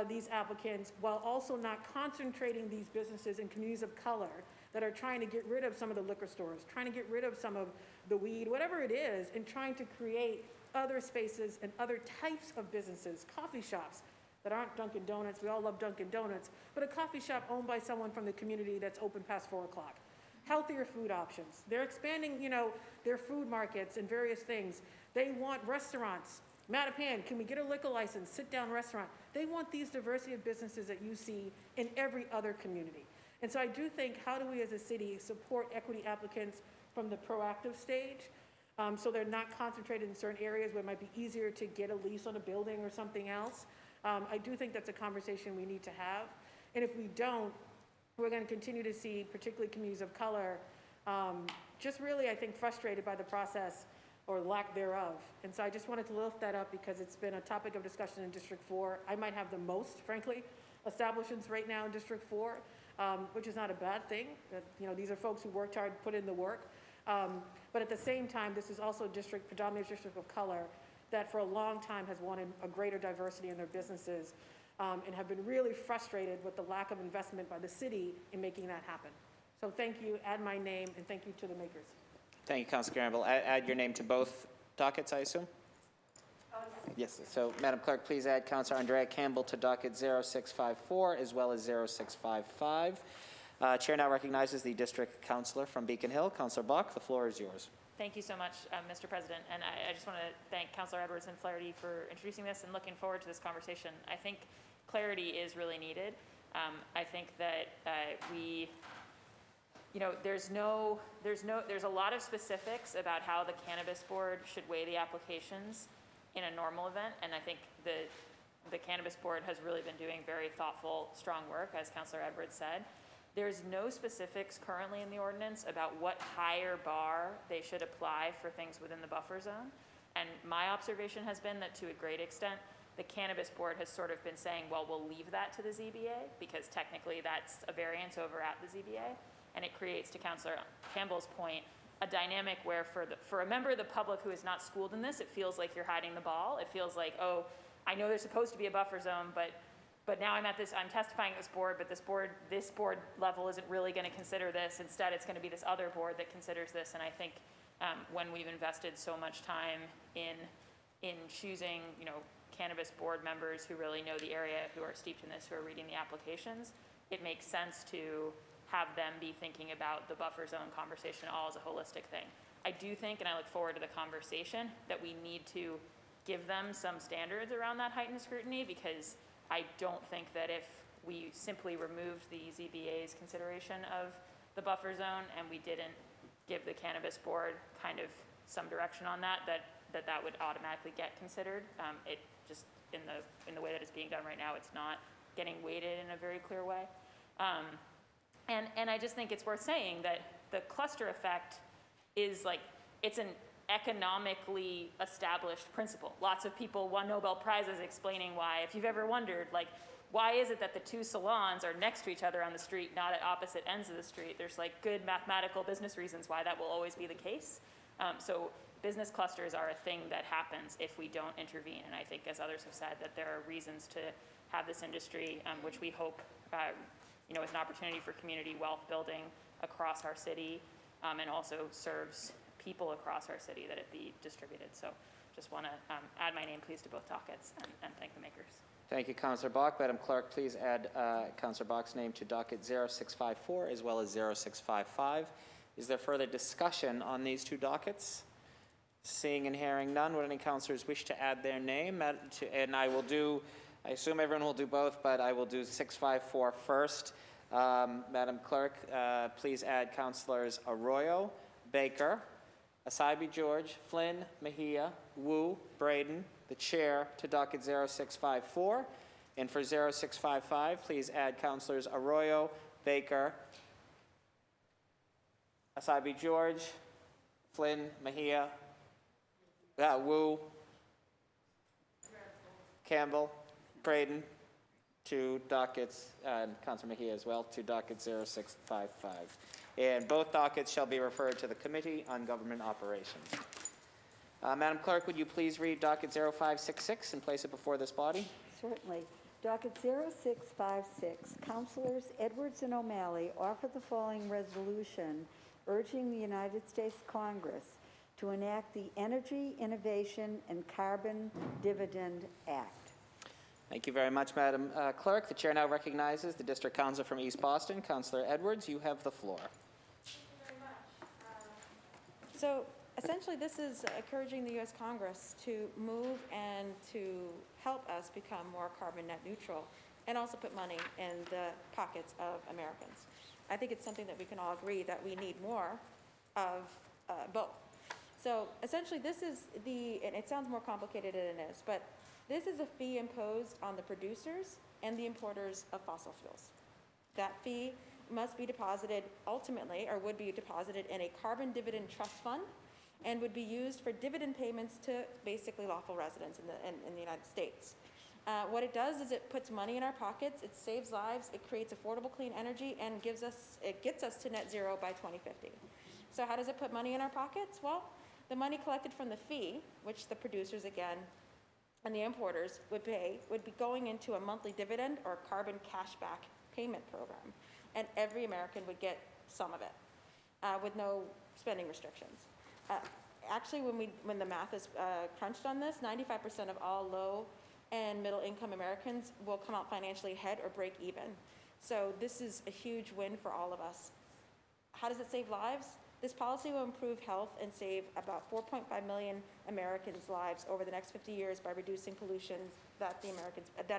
these applicants while also not concentrating these businesses in communities of color that are trying to get rid of some of the liquor stores, trying to get rid of some of the weed, whatever it is, and trying to create other spaces and other types of businesses, coffee shops, that aren't Dunkin' Donuts. We all love Dunkin' Donuts, but a coffee shop owned by someone from the community that's open past 4 o'clock. Healthier food options. They're expanding, their food markets and various things. They want restaurants. Mattapan, can we get a liquor license, sit-down restaurant? They want these diversity of businesses that you see in every other community. And so I do think, how do we as a city support equity applicants from the proactive stage so they're not concentrated in certain areas where it might be easier to get a lease on a building or something else? I do think that's a conversation we need to have. And if we don't, we're going to continue to see, particularly communities of color, just really, I think, frustrated by the process or lack thereof. And so I just wanted to lift that up because it's been a topic of discussion in District 4. I might have the most, frankly, establishments right now in District 4, which is not a bad thing. These are folks who worked hard, put in the work. But at the same time, this is also a district, predominantly a district of color, that for a long time has wanted a greater diversity in their businesses and have been really frustrated with the lack of investment by the city in making that happen. So thank you, add my name, and thank you to the makers. Thank you, Councilor Campbell. Add your name to both dockets, I assume? Yes. So, Madam Clerk, please add Councilor Andrea Campbell to docket 0654 as well as 0655. Chair now recognizes the district councilor from Beacon Hill, Councilor Buck. The floor is yours. Thank you so much, Mr. President. And I just want to thank Councilor Edwards and Flaherty for introducing this and looking forward to this conversation. I think clarity is really needed. I think that there's a lot of specifics about how the Cannabis Board should weigh the applications in a normal event. And I think the Cannabis Board has really been doing very thoughtful, strong work, as Councilor Edwards said. There's no specifics currently in the ordinance about what higher bar they should apply for things within the buffer zone. And my observation has been that to a great extent, the Cannabis Board has sort of been saying, well, we'll leave that to the ZBA because technically that's a variance over at the ZBA. And it creates, to Councilor Campbell's point, a dynamic where for a member of the public who is not schooled in this, it feels like you're hiding the ball. It feels like, oh, I know there's supposed to be a buffer zone, but but now I'm testifying at this board, but this board level isn't really going to consider this. Instead, it's going to be this other board that considers this. And I think when we've invested so much time in choosing, cannabis board members who really know the area, who are steeped in this, who are reading the applications, it makes sense to have them be thinking about the buffer zone conversation all as a holistic thing. I do think, and I look forward to the conversation, that we need to give them some standards around that heightened scrutiny, because I don't think that if we simply removed the ZBA's consideration of the buffer zone and we didn't give the cannabis board kind of some direction on that would automatically get considered. It just, in the way that it's being done right now, it's not getting weighted in a very clear way. And I just think it's worth saying that the cluster effect is it's an economically established principle. Lots of people won Nobel Prizes explaining why. If you've ever wondered, why is it that the two salons are next to each other on the street, not at opposite ends of the street? There's good mathematical business reasons why that will always be the case. So business clusters are a thing that happens if we don't intervene. And I think, as others have said, that there are reasons to have this industry, which we hope is an opportunity for community wealth building across our city, and also serves people across our city, that it be distributed. So just want to add my name, please, to both dockets and thank the makers. Thank you, Councillor Bach. Madam Clerk, please add Councillor Bach's name to docket 0654 as well as 0655. Is there further discussion on these two dockets? Seeing and hearing none, would any councillors wish to add their name? And I assume everyone will do both, but I will do 654 first. Madam Clerk, please add Councillors Arroyo, Baker, Asaibi George, Flynn, Mejia, Wu, Braden, the chair, to docket 0654. And for 0655, please add Councillors Arroyo, Baker, Asaibi George, Flynn, Mejia, Wu, Campbell, Braden, to dockets, and Councillor Mejia as well, to docket 0655. And both dockets shall be referred to the Committee on Government Operations. Madam Clerk, would you please read docket 0566 and place it before this body? Certainly. Docket 0656, Councilors Edwards and O'Malley offer the following resolution urging the United States Congress to enact the Energy Innovation and Carbon Dividend Act. Thank you very much, Madam Clerk. The chair now recognizes the District Council from East Boston. Councillor Edwards, you have the floor. Thank you very much. So essentially, this is encouraging the U.S. Congress to move and to help us become more carbon net neutral and also put money in the pockets of Americans. I think it's something that we can all agree that we need more of both. So essentially, this is and it sounds more complicated than it is, but this is a fee imposed on the producers and the importers of fossil fuels. That fee must be deposited ultimately, or would be deposited, in a carbon dividend trust fund and would be used for dividend payments to basically lawful residents in the United States. What it does is it puts money in our pockets, it saves lives, it creates affordable clean energy, and it gets us to net zero by 2050. So how does it put money in our pockets? Well, the money collected from the fee, which the producers, again, and the importers would pay, would be going into a monthly dividend or carbon cashback payment program. And every American would get some of it with no spending restrictions. Actually, when the math is crunched on this, 95% of all low and middle income Americans will come out financially ahead or break even. So this is a huge win for all of us. How does it save lives? This policy will improve health and save about 4.5 million Americans' lives over the next 50 years by reducing pollution that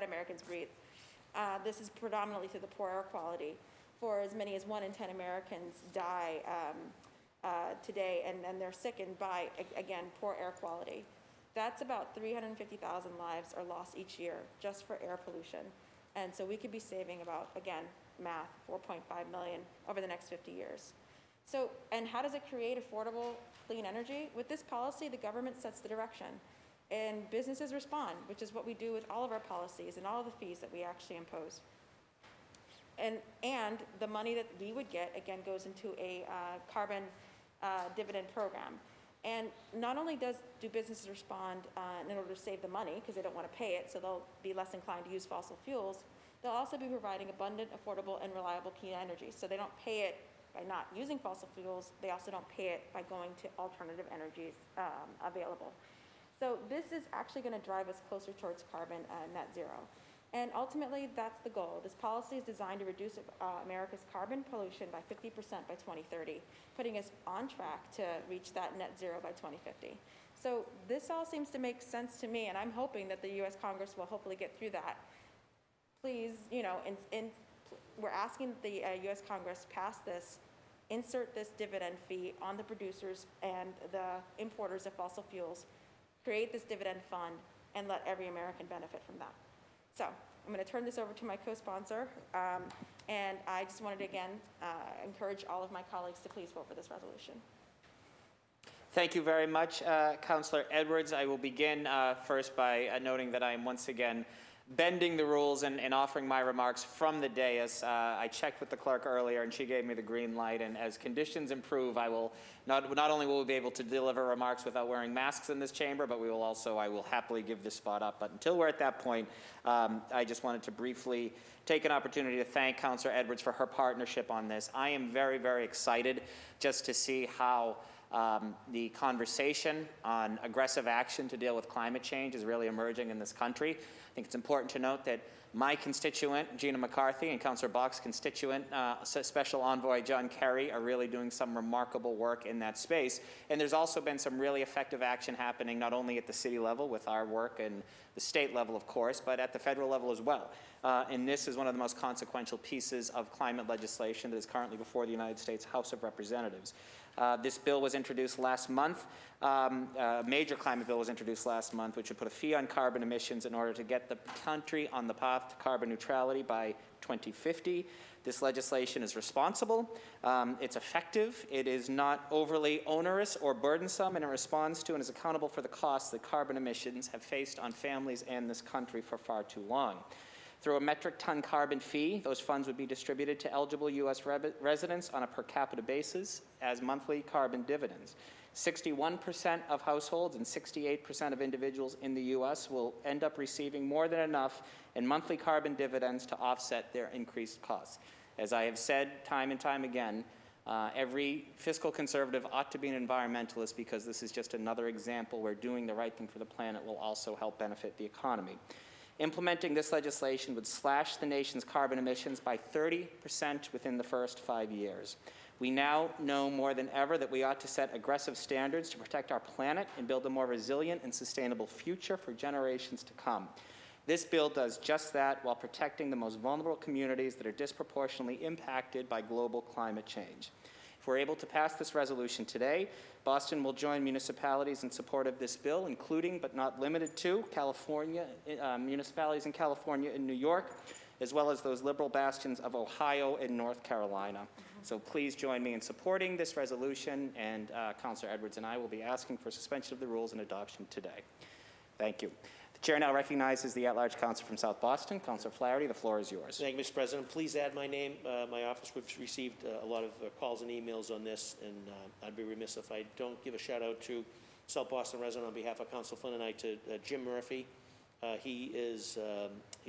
Americans breathe. This is predominantly through the poor air quality. For as many as 1 in 10 Americans die today, and they're sickened by, again, poor air quality. That's about 350,000 lives are lost each year just for air pollution. And so we could be saving about, again, math, 4.5 million over the next 50 years. So, and how does it create affordable clean energy? With this policy, the government sets the direction and businesses respond, which is what we do with all of our policies and all of the fees that we actually impose. And the money that we would get, again, goes into a carbon dividend program. And not only do businesses respond in order to save the money, because they don't want to pay it, so they'll be less inclined to use fossil fuels, They'll also be providing abundant, affordable, and reliable clean energy. So they don't pay it by not using fossil fuels. They also don't pay it by going to alternative energies available. So this is actually going to drive us closer towards carbon net zero. And ultimately, that's the goal. This policy is designed to reduce America's carbon pollution by 50% by 2030, putting us on track to reach that net zero by 2050. So this all seems to make sense to me, and I'm hoping that the U.S. Congress will hopefully get through that. Please, we're asking that the U.S. Congress pass this, insert this dividend fee on the producers and the importers of fossil fuels, create this dividend fund, and let every American benefit from that. So I'm going to turn this over to my co-sponsor, and I just wanted to again encourage all of my colleagues to please vote for this resolution. Thank you very much, Councillor Edwards. I will begin first by noting that I am once again bending the rules and offering my remarks from the dais. I checked with the clerk earlier, and she gave me the green light, and as conditions improve, I will not only will we be able to deliver remarks without wearing masks in this chamber, but I will happily give this spot up. But until we're at that point, I just wanted to briefly take an opportunity to thank Councillor Edwards for her partnership on this. I am very, very excited just to see how the conversation on aggressive action to deal with climate change is really emerging in this country. I think it's important to note that my constituent, Gina McCarthy, and Councillor Bach's constituent, Special Envoy John Kerry, are really doing some remarkable work in that space. And there's also been some really effective action happening not only at the city level with our work and the state level, of course, but at the federal level as well. And this is one of the most consequential pieces of climate legislation that is currently before the United States House of Representatives. This bill was introduced last month. A major climate bill was introduced last month, which would put a fee on carbon emissions in order to get the country on the path to carbon neutrality by 2050. This legislation is responsible, it's effective, it is not overly onerous or burdensome, and it responds to and is accountable for the costs that carbon emissions have faced on families and this country for far too long. Through a metric ton carbon fee, those funds would be distributed to eligible U.S. residents on a per capita basis as monthly carbon dividends. 61% of households and 68% of individuals in the U.S. will end up receiving more than enough in monthly carbon dividends to offset their increased costs. As I have said time and time again, every fiscal conservative ought to be an environmentalist, because this is just another example where doing the right thing for the planet will also help benefit the economy. Implementing this legislation would slash the nation's carbon emissions by 30% within the first 5 years. We now know more than ever that we ought to set aggressive standards to protect our planet and build a more resilient and sustainable future for generations to come. This bill does just that while protecting the most vulnerable communities that are disproportionately impacted by global climate change. If we're able to pass this resolution today, Boston will join municipalities in support of this bill, including but not limited to California, municipalities in California and New York, as well as those liberal bastions of Ohio and North Carolina. So please join me in supporting this resolution, and Councillor Edwards and I will be asking for suspension of the rules and adoption today. Thank you. The chair now recognizes the at-large councillor from South Boston, Councillor Flaherty. The floor is yours. Thank you, Mr. President. Please add my name. My office, we've received a lot of calls and emails on this, and I'd be remiss if I don't give a shout out to South Boston resident on behalf of Councillor Flynn and I, to Jim Murphy. He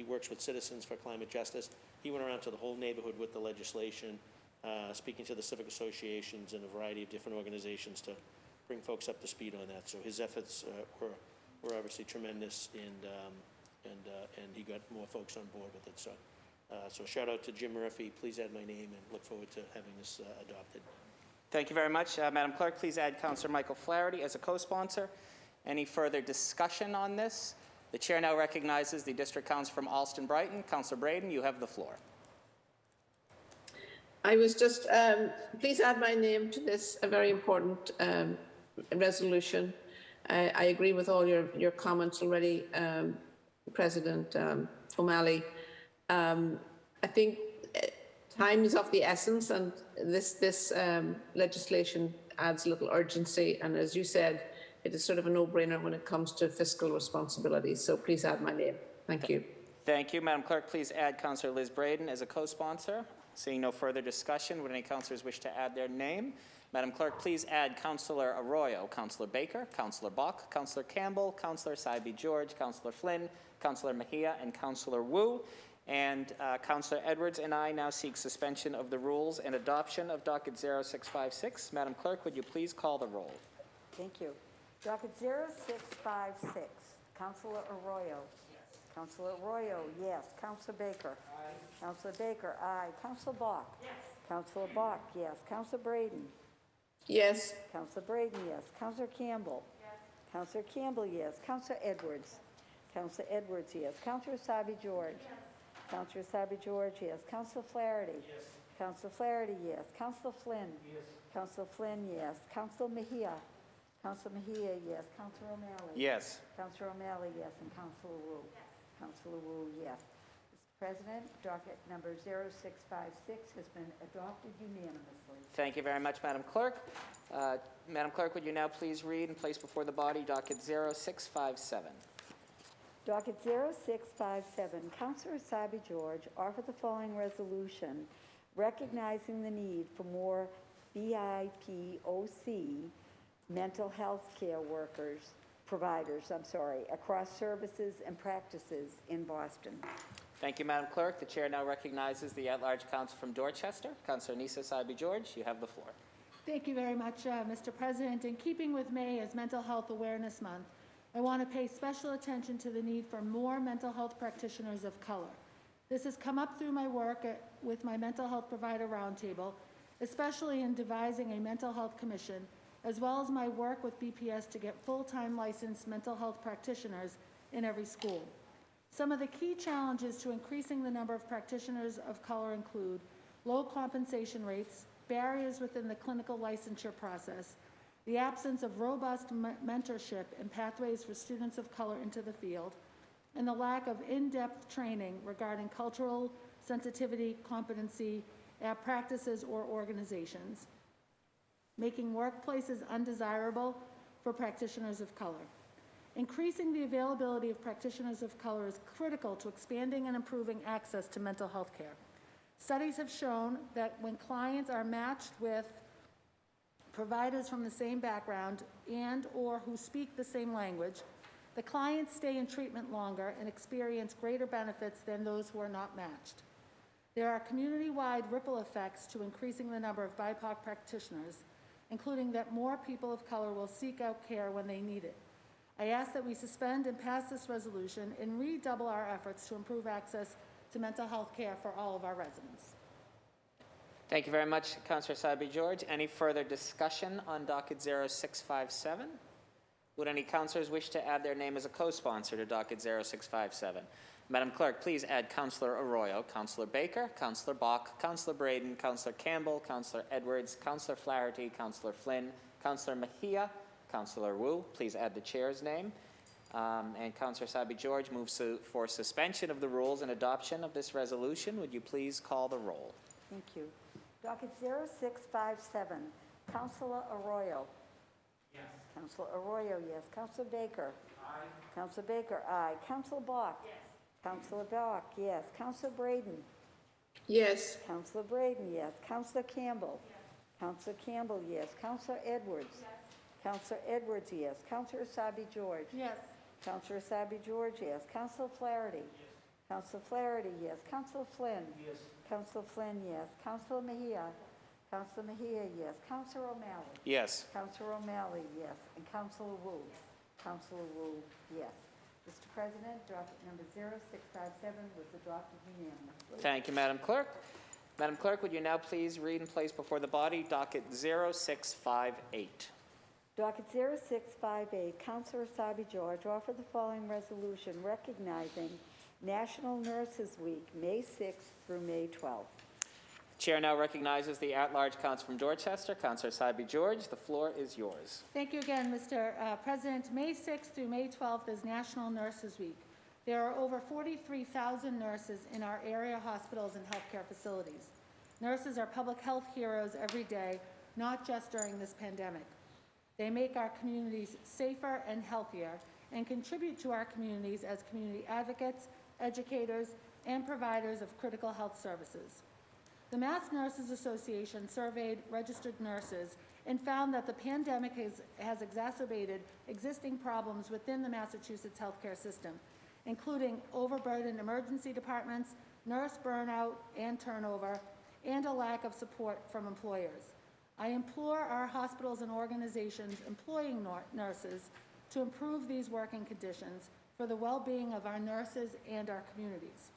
works with Citizens for Climate Justice. He went around to the whole neighborhood with the legislation, speaking to the civic associations and a variety of different organizations to bring folks up to speed on that. So his efforts were obviously tremendous, and he got more folks on board with it. So shout out to Jim Murphy. Please add my name, and look forward to having this adopted. Thank you very much. Madam Clerk, please add Councillor Michael Flaherty as a co-sponsor. Any further discussion on this? The chair now recognizes the district councillor from Alston Brighton. Councillor Braden, you have the floor. I was just, please add my name to this, a very important resolution. I agree with all your comments already, President O'Malley. I think time is of the essence, and this legislation adds a little urgency, and as you said, it is sort of a no-brainer when it comes to fiscal responsibility. So please add my name. Thank you. Thank you. Madam Clerk, please add Councillor Liz Braden as a co-sponsor. Seeing no further discussion, would any councillors wish to add their name? Madam Clerk, please add Councillor Arroyo, Councillor Baker, Councillor Bach, Councillor Campbell, Councillor Saibi George, Councillor Flynn, Councillor Mejia, and Councillor Wu. And Councillor Edwards and I now seek suspension of the rules and adoption of docket 0656. Madam Clerk, would you please call the roll? Thank you. Docket 0656, Councilor Arroyo. Yes. Councilor Arroyo, yes. Councilor Baker. Aye. Councilor Baker, aye. Councilor Bach. Yes. Councilor Bach, yes. Councilor Braden. Yes. Councilor Braden, yes. Councilor Campbell. Yes. Councilor Campbell, yes. Councilor Edwards. Councilor Edwards, yes. Councilor Sabi George. Yes. Councilor Sabi George, yes. Councilor Flaherty. Yes. Councilor Flaherty, yes. Councilor Flynn. Yes. Councilor Flynn, yes. Councilor Mejia. Councilor Mejia, yes. Councilor O'Malley. Yes. Councilor O'Malley, yes. And Councilor Wu. Yes. Councilor Wu, yes. Mr. President, docket number 0656 has been adopted unanimously. Thank you very much, Madam Clerk. Madam Clerk, would you now please read and place before the body docket 0657? Docket 0657, Councilor Sabi George offered the following resolution recognizing the need for more BIPOC mental health care providers, across services and practices in Boston. Thank you, Madam Clerk. The chair now recognizes the at-large counsel from Dorchester, Councilor Nisa Sabi George. You have the floor. Thank you very much, Mr. President. In keeping with May as Mental Health Awareness Month, I want to pay special attention to the need for more mental health practitioners of color. This has come up through my work with my Mental Health Provider Roundtable, especially in devising a mental health commission, as well as my work with BPS to get full-time licensed mental health practitioners in every school. Some of the key challenges to increasing the number of practitioners of color include low compensation rates, barriers within the clinical licensure process, the absence of robust mentorship and pathways for students of color into the field, and the lack of in-depth training regarding cultural sensitivity, competency, practices, or organizations, making workplaces undesirable for practitioners of color. Increasing the availability of practitioners of color is critical to expanding and improving access to mental health care. Studies have shown that when clients are matched with providers from the same background and/or who speak the same language, the clients stay in treatment longer and experience greater benefits than those who are not matched. There are community-wide ripple effects to increasing the number of BIPOC practitioners, including that more people of color will seek out care when they need it. I ask that we suspend and pass this resolution and redouble our efforts to improve access to mental health care for all of our residents. Thank you very much, Councilor Sabi George. Any further discussion on docket 0657? Would any councilors wish to add their name as a co-sponsor to docket 0657? Madam Clerk, please add Councilor Arroyo, Councilor Baker, Councilor Bach, Councilor Braden, Councilor Campbell, Councilor Edwards, Councilor Flaherty, Councilor Flynn, Councilor Mejia, Councilor Wu. Please add the chair's name. And Councilor Sabi George moves for suspension of the rules and adoption of this resolution. Would you please call the roll? Thank you. Docket 0657, Councilor Arroyo. Yes. Councilor Arroyo, yes. Councilor Baker. Aye. Councilor Baker, aye. Councilor Bach. Yes. Councilor Bach, yes. Councilor Braden. Yes. Councilor Braden, yes. Councilor Campbell. Yes. Councilor Campbell, yes. Councilor Edwards. Yes. Councilor Edwards, yes. Councilor Sabi George. Yes. Councilor Sabi George, yes. Councilor Flaherty. Yes. Councilor Flaherty, yes. Councilor Flynn. Yes. Councilor Flynn, yes. Councilor Mejia. Councilor Mejia, yes. Councilor O'Malley. Yes. Councilor O'Malley, yes. And Councilor Wu. Councilor Wu, yes. Mr. President, docket number 0657 was adopted unanimously. Thank you, Madam Clerk. Madam Clerk, would you now please read and place before the body docket 0658? Docket 0658, Councilor Sabi George offered the following resolution recognizing National Nurses Week, May 6th through May 12th. The chair now recognizes the at-large counsel from Dorchester, Councilor Sabi George. The floor is yours. Thank you again, Mr. President. May 6th through May 12th is National Nurses Week. There are over 43,000 nurses in our area hospitals and healthcare facilities. Nurses are public health heroes every day, not just during this pandemic. They make our communities safer and healthier and contribute to our communities as community advocates, educators, and providers of critical health services. The Mass Nurses Association surveyed registered nurses and found that the pandemic has exacerbated existing problems within the Massachusetts healthcare system, including overburdened emergency departments, nurse burnout and turnover, and a lack of support from employers. I implore our hospitals and organizations employing nurses to improve these working conditions for the well-being of our nurses and our communities.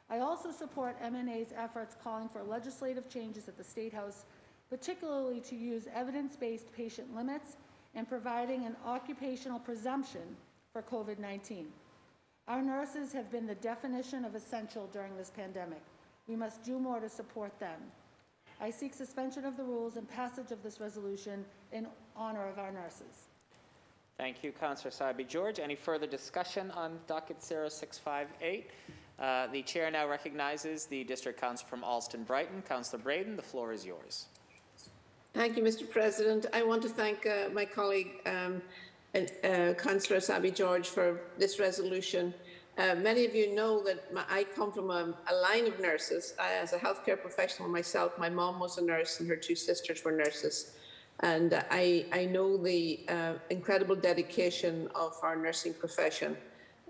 I also support MNA's efforts calling for legislative changes at the State House, particularly to use evidence-based patient limits and providing an occupational presumption for COVID-19. Our nurses have been the definition of essential during this pandemic. We must do more to support them. I seek suspension of the rules and passage of this resolution in honor of our nurses. Thank you, Councillor Asabi-George. Any further discussion on docket 0658? The chair now recognizes the District Council from Alston-Brighton. Councillor Braden, the floor is yours. Thank you, Mr. President. I want to thank my colleague, Councillor Asabi-George, for this resolution. Many of you know that I come from a line of nurses. As a healthcare professional myself, my mom was a nurse and her two sisters were nurses. And I know the incredible dedication of our nursing profession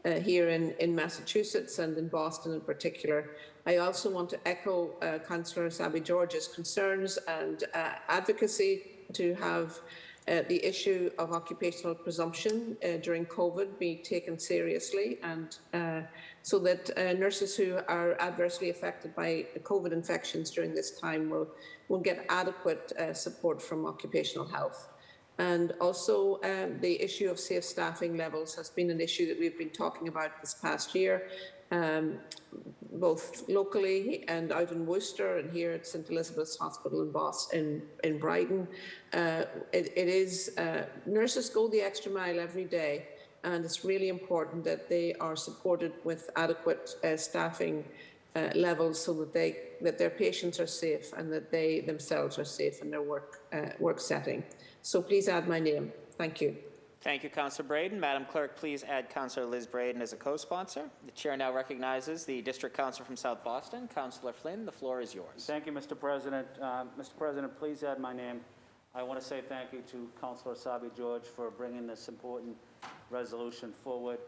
here in Massachusetts and in Boston in particular. I also want to echo Councillor Asabi-George's concerns and advocacy to have the issue of occupational presumption during COVID be taken seriously, and so that nurses who are adversely affected by COVID infections during this time will get adequate support from occupational health. And also the issue of safe staffing levels has been an issue that we've been talking about this past year, both locally and out in Worcester and here at St. Elizabeth's Hospital in Boston, in Brighton. Nurses go the extra mile every day, and it's really important that they are supported with adequate staffing levels so that their patients are safe and that they themselves are safe in their work setting. So please add my name. Thank you. Thank you, Councillor Braden. Madam Clerk, please add Councillor Liz Braden as a co-sponsor. The chair now recognizes the District Council from South Boston. Councillor Flynn, the floor is yours. Thank you, Mr. President. Mr. President, please add my name. I want to say thank you to Councillor Asabi-George for bringing this important resolution forward.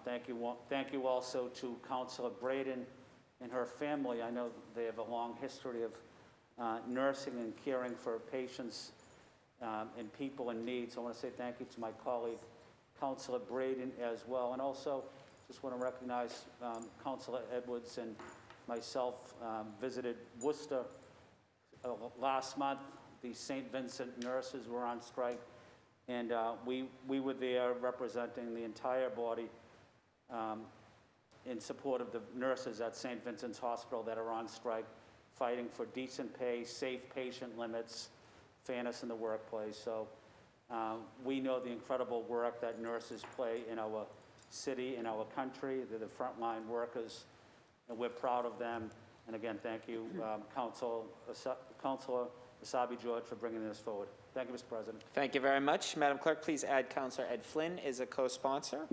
Thank you also to Councillor Braden and her family. I know they have a long history of nursing and caring for patients and people in need. So I want to say thank you to my colleague, Councillor Braden, as well. And also, just want to recognize Councillor Edwards and myself visited Worcester last month. The St. Vincent nurses were on strike, and we were there representing the entire body in support of the nurses at St. Vincent's Hospital that are on strike, fighting for decent pay, safe patient limits, fairness in the workplace. So we know the incredible work that nurses play in our city, in our country. They're the frontline workers, and we're proud of them. And again, thank you, Councillor Asabi-George, for bringing this forward. Thank you, Mr. President. Thank you very much. Madam Clerk, please add Councillor Ed Flynn as a co-sponsor.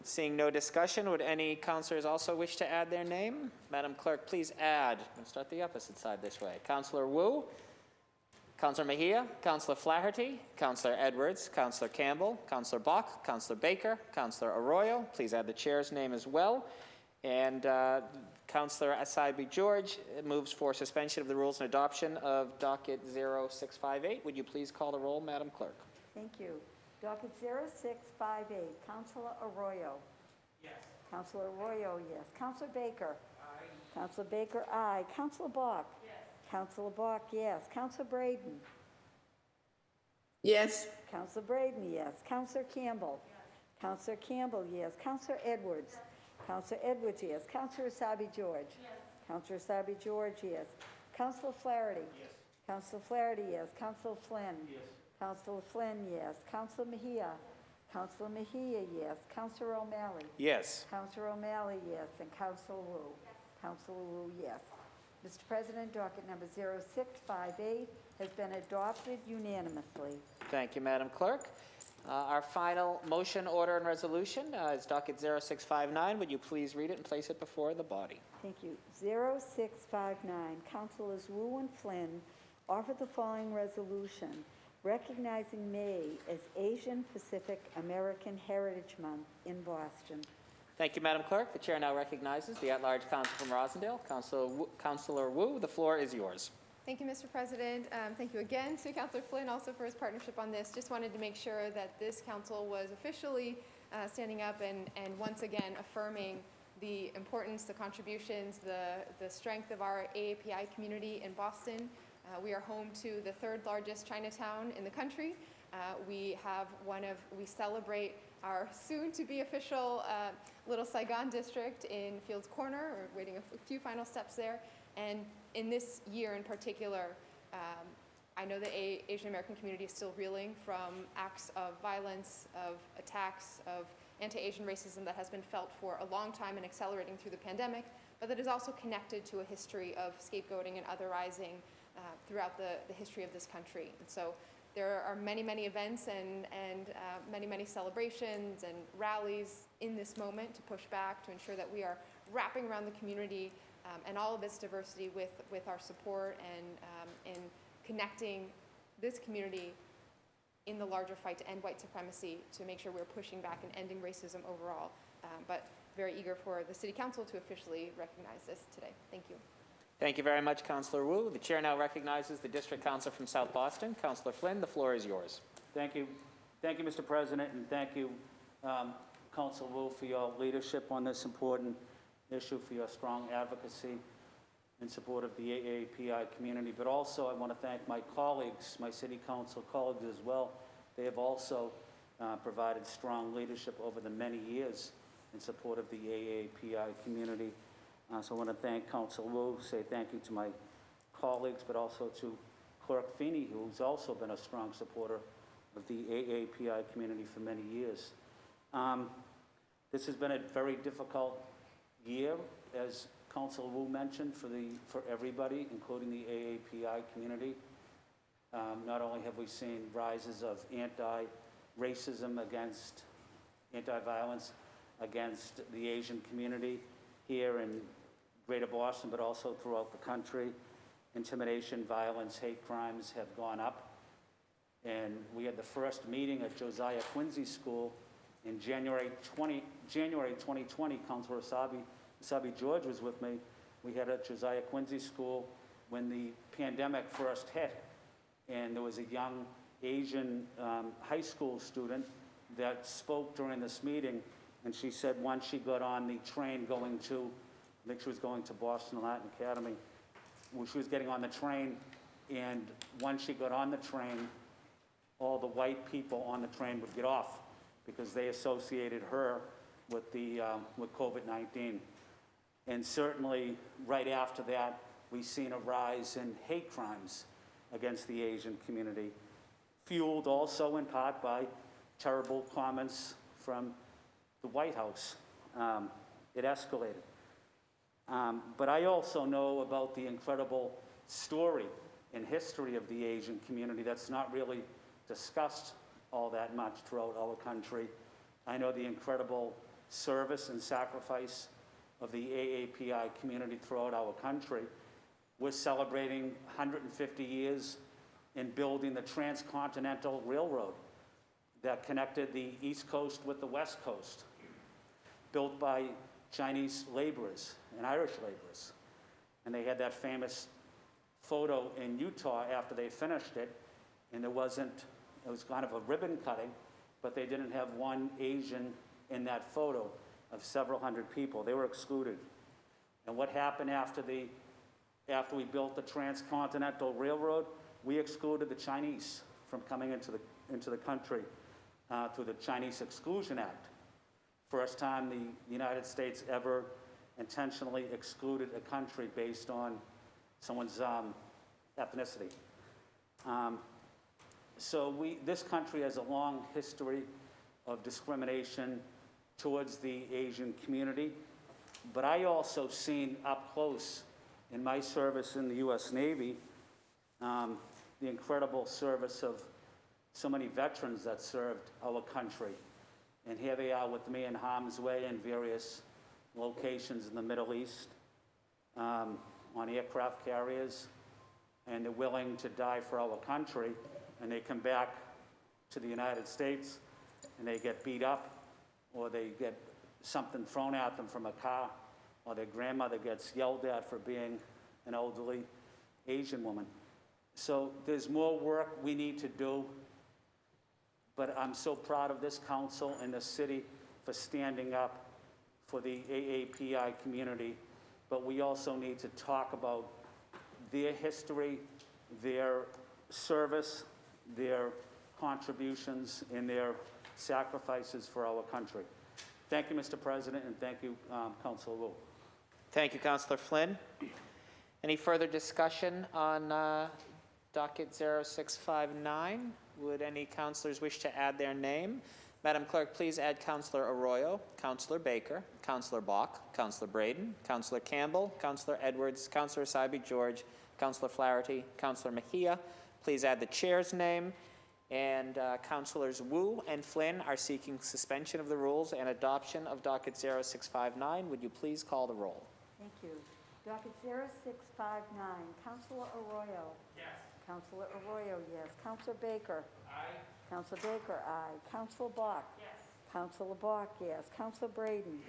Seeing no discussion, would any councillors also wish to add their name? Madam Clerk, please add. We'll start the opposite side this way. Councillor Wu, Councillor Mejia, Councillor Flaherty, Councillor Edwards, Councillor Campbell, Councillor Bach, Councillor Baker, Councillor Arroyo. Please add the chair's name as well. And Councillor Asabi-George moves for suspension of the rules and adoption of docket 0658. Would you please call the roll, Madam Clerk? Thank you. Docket 0658, Councillor Arroyo. Yes. Councillor Arroyo, yes. Councillor Baker. Aye. Councillor Baker, aye. Councillor Bach. Yes. Councillor Bach, yes. Councillor Braden. Yes. Councillor Braden, yes. Councillor Campbell. Yes. Councillor Campbell, yes. Councillor Edwards. Yes. Councillor Edwards, yes. Councillor Asabi-George. Yes. Councillor Asabi-George, yes. Councillor Flaherty. Yes. Councillor Flaherty, yes. Councillor Flynn. Yes. Councillor Flynn, yes. Councillor Mejia. Councillor Mejia, yes. Councillor O'Malley. Yes. Councillor O'Malley, yes. And Councillor Wu. Yes. Councillor Wu, yes. Mr. President, docket number 0658 has been adopted unanimously. Thank you, Madam Clerk. Our final motion, order, and resolution is docket 0659. Would you please read it and place it before the body? Thank you. 0659, Councilors Wu and Flynn offer the following resolution recognizing May as Asian Pacific American Heritage Month in Boston. Thank you, Madam Clerk. The chair now recognizes the at-large counsel from Rosendale, Councilor Wu. The floor is yours. Thank you, Mr. President. Thank you again to Councilor Flynn also for his partnership on this. Just wanted to make sure that this council was officially standing up and once again affirming the importance, the contributions, the strength of our AAPI community in Boston. We are home to the third largest Chinatown in the country. We celebrate our soon-to-be official Little Saigon district in Fields Corner. We're waiting a few final steps there. And in this year in particular, I know the Asian American community is still reeling from acts of violence, of attacks, of anti-Asian racism that has been felt for a long time and accelerating through the pandemic, but that is also connected to a history of scapegoating and otherizing throughout the history of this country. And so there are many, many events and many, many celebrations and rallies in this moment to push back, to ensure that we are wrapping around the community and all of its diversity with our support and connecting this community in the larger fight to end white supremacy, to make sure we're pushing back and ending racism overall. But very eager for the City Council to officially recognize this today. Thank you. Thank you very much, Councilor Wu. The chair now recognizes the District Council from South Boston, Councilor Flynn. The floor is yours. Thank you. Thank you, Mr. President, and thank you, Councilor Wu, for your leadership on this important issue, for your strong advocacy in support of the AAPI community. But also, I want to thank my colleagues, my City Council colleagues as well. They have also provided strong leadership over the many years in support of the AAPI community. So I want to thank Councilor Wu, say thank you to my colleagues, but also to Clerk Feeney, who's also been a strong supporter of the AAPI community for many years. This has been a very difficult year, as Councilor Wu mentioned, for everybody, including the AAPI community. Not only have we seen rises of anti-racism anti-violence against the Asian community here in Greater Boston, but also throughout the country. Intimidation, violence, hate crimes have gone up. And we had the first meeting at Josiah Quincy School in January 2020. Councilor Asabi George was with me. We had at Josiah Quincy School when the pandemic first hit, and there was a young Asian high school student that spoke during this meeting, and she said once she got on the train going to, I think she was going to Boston Latin Academy, when she was getting on the train, and once she got on the train, all the white people on the train would get off because they associated her with COVID-19. And certainly, right after that, we've seen a rise in hate crimes against the Asian community, fueled also in part by terrible comments from the White House. It escalated. But I also know about the incredible story and history of the Asian community that's not really discussed all that much throughout our country. I know the incredible service and sacrifice of the AAPI community throughout our country. We're celebrating 150 years in building the Transcontinental Railroad that connected the East Coast with the West Coast, built by Chinese laborers and Irish laborers. And they had that famous photo in Utah after they finished it, and it was kind of a ribbon cutting, but they didn't have one Asian in that photo of several hundred people. They were excluded. And what happened after we built the Transcontinental Railroad? We excluded the Chinese from coming into the country through the Chinese Exclusion Act. First time the United States ever intentionally excluded a country based on someone's ethnicity. So this country has a long history of discrimination towards the Asian community, but I also seen up close in my service in the U.S. Navy the incredible service of so many veterans that served our country. And here they are with me in harm's way in various locations in the Middle East, on aircraft carriers, and they're willing to die for our country, and they come back to the United States and they get beat up or they get something thrown at them from a car, or their grandmother gets yelled at for being an elderly Asian woman. So there's more work we need to do, but I'm so proud of this council and the city for standing up for the AAPI community. But we also need to talk about their history, their service, their contributions, and their sacrifices for our country. Thank you, Mr. President, and thank you, Councilor Wu. Thank you, Councilor Flynn. Any further discussion on docket 0659? Would any councilors wish to add their name? Madam Clerk, please add Councilor Arroyo, Councilor Baker, Councilor Bach, Councilor Braden, Councilor Campbell, Councilor Edwards, Councilor Asabi George, Councilor Flaherty, Councilor Mejia. Please add the chair's name. And Councilors Wu and Flynn are seeking suspension of the rules and adoption of docket 0659. Would you please call the roll? Thank you. Docket 0659, Councilor Arroyo. Yes. Councilor Arroyo, yes. Councilor Baker. Aye. Councilor Baker, aye. Councilor Bach. Yes. Councilor Bach, yes. Councilor Braden.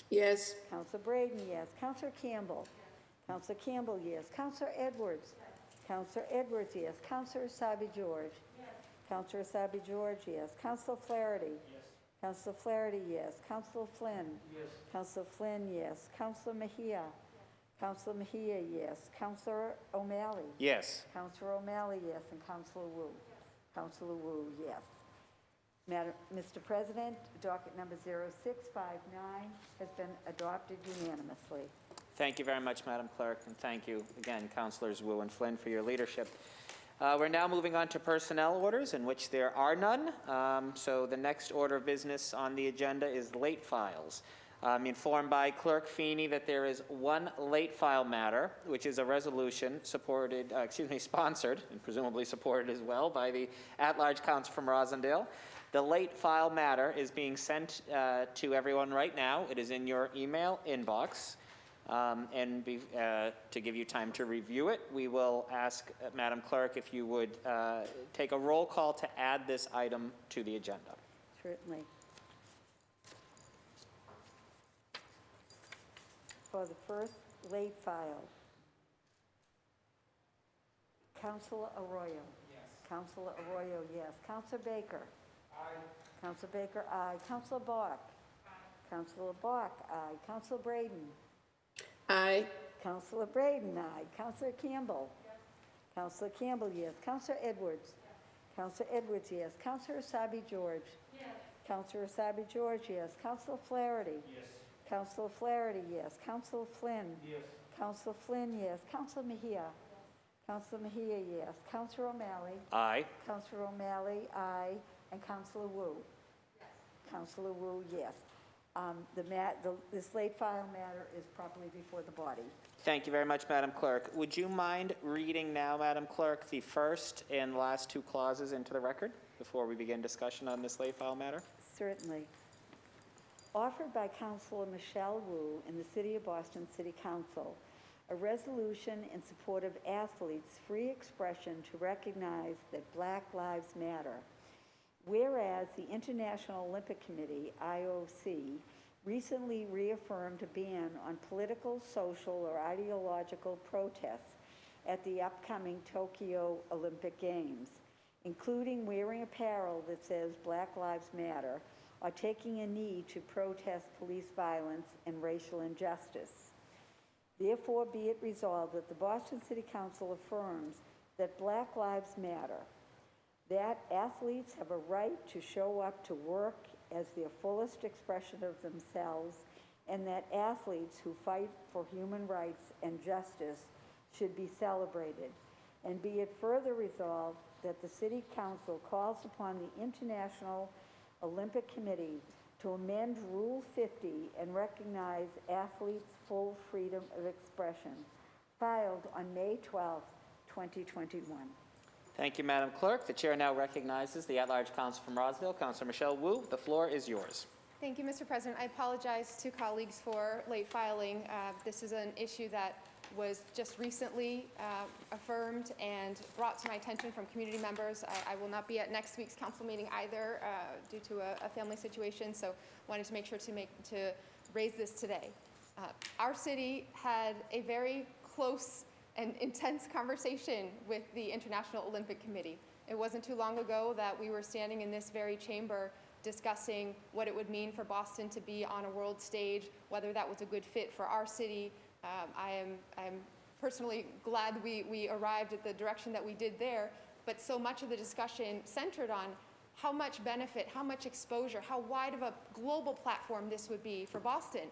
Yes. Councilor Braden, yes. Councilor Campbell. Yes. Councilor Campbell, yes. Councilor Edwards. Yes. Councilor Edwards, yes. Councilor Asabi George. Yes. Councilor Asabi George, yes. Councilor Flaherty. Yes. Councilor Flaherty, yes. Councilor Flynn. Yes. Councilor Flynn, yes. Councilor Mejia. Councilor Mejia, yes. Councilor O'Malley. Yes. Councilor O'Malley, yes. And Councilor Wu. Councilor Wu, yes. Mr. President, docket number 0659 has been adopted unanimously. Thank you very much, Madam Clerk, and thank you again, Councilors Wu and Flynn, for your leadership. We're now moving on to personnel orders, in which there are none. So the next order of business on the agenda is late files. I'm informed by Clerk Feeney that there is one late file matter, which is a resolution sponsored and presumably supported as well by the at-large council from Rosendale. The late file matter is being sent to everyone right now. It is in your email inbox. To give you time to review it, we will ask Madam Clerk if you would take a roll call to add this item to the agenda. Certainly. For the first late file, Councilor Arroyo. Yes. Councilor Arroyo, yes. Councilor Baker. Aye. Councilor Baker, aye. Councilor Bach. Aye. Councilor Bach, aye. Councilor Braden. Aye. Councilor Braden, aye. Councilor Campbell. Yes. Councilor Campbell, yes. Councilor Edwards. Yes. Councilor Edwards, yes. Councilor Asabi George. Yes. Councilor Asabi George, yes. Councilor Flaherty. Yes. Councilor Flaherty, yes. Councilor Flynn. Yes. Councilor Flynn, yes. Councilor Mejia. Yes. Councilor Mejia, yes. Councilor O'Malley. Aye. Councilor O'Malley, aye. And Councilor Wu. Yes. Councilor Wu, yes. This late file matter is properly before the body. Thank you very much, Madam Clerk. Would you mind reading now, Madam Clerk, the first and last two clauses into the record before we begin discussion on this late file matter? Certainly. Offered by Councilor Michelle Wu in the City of Boston City Council, a resolution in support of athletes' free expression to recognize that Black Lives Matter. Whereas the International Olympic Committee, IOC, recently reaffirmed a ban on political, social, or ideological protests at the upcoming Tokyo Olympic Games, including wearing apparel that says Black Lives Matter, or taking a knee to protest police violence and racial injustice. Therefore, be it resolved that the Boston City Council affirms that Black Lives Matter, that athletes have a right to show up to work as their fullest expression of themselves, and that athletes who fight for human rights and justice should be celebrated. And be it further resolved that the City Council calls upon the International Olympic Committee to amend Rule 50 and recognize athletes' full freedom of expression, filed on May 12, 2021. Thank you, Madam Clerk. The chair now recognizes the at-large counsel from Rosendale, Councilor Michelle Wu. The floor is yours. Thank you, Mr. President. I apologize to colleagues for late filing. This is an issue that was just recently affirmed confirmed and brought to my attention from community members. I will not be at next week's council meeting either due to a family situation, so wanted to make sure to raise this today. Our city had a very close and intense conversation with the International Olympic Committee. It wasn't too long ago that we were standing in this very chamber discussing what it would mean for Boston to be on a world stage, whether that was a good fit for our city. I'm personally glad we arrived at the direction that we did there, but so much of the discussion centered on how much benefit, how much exposure, how wide of a global platform this would be for Boston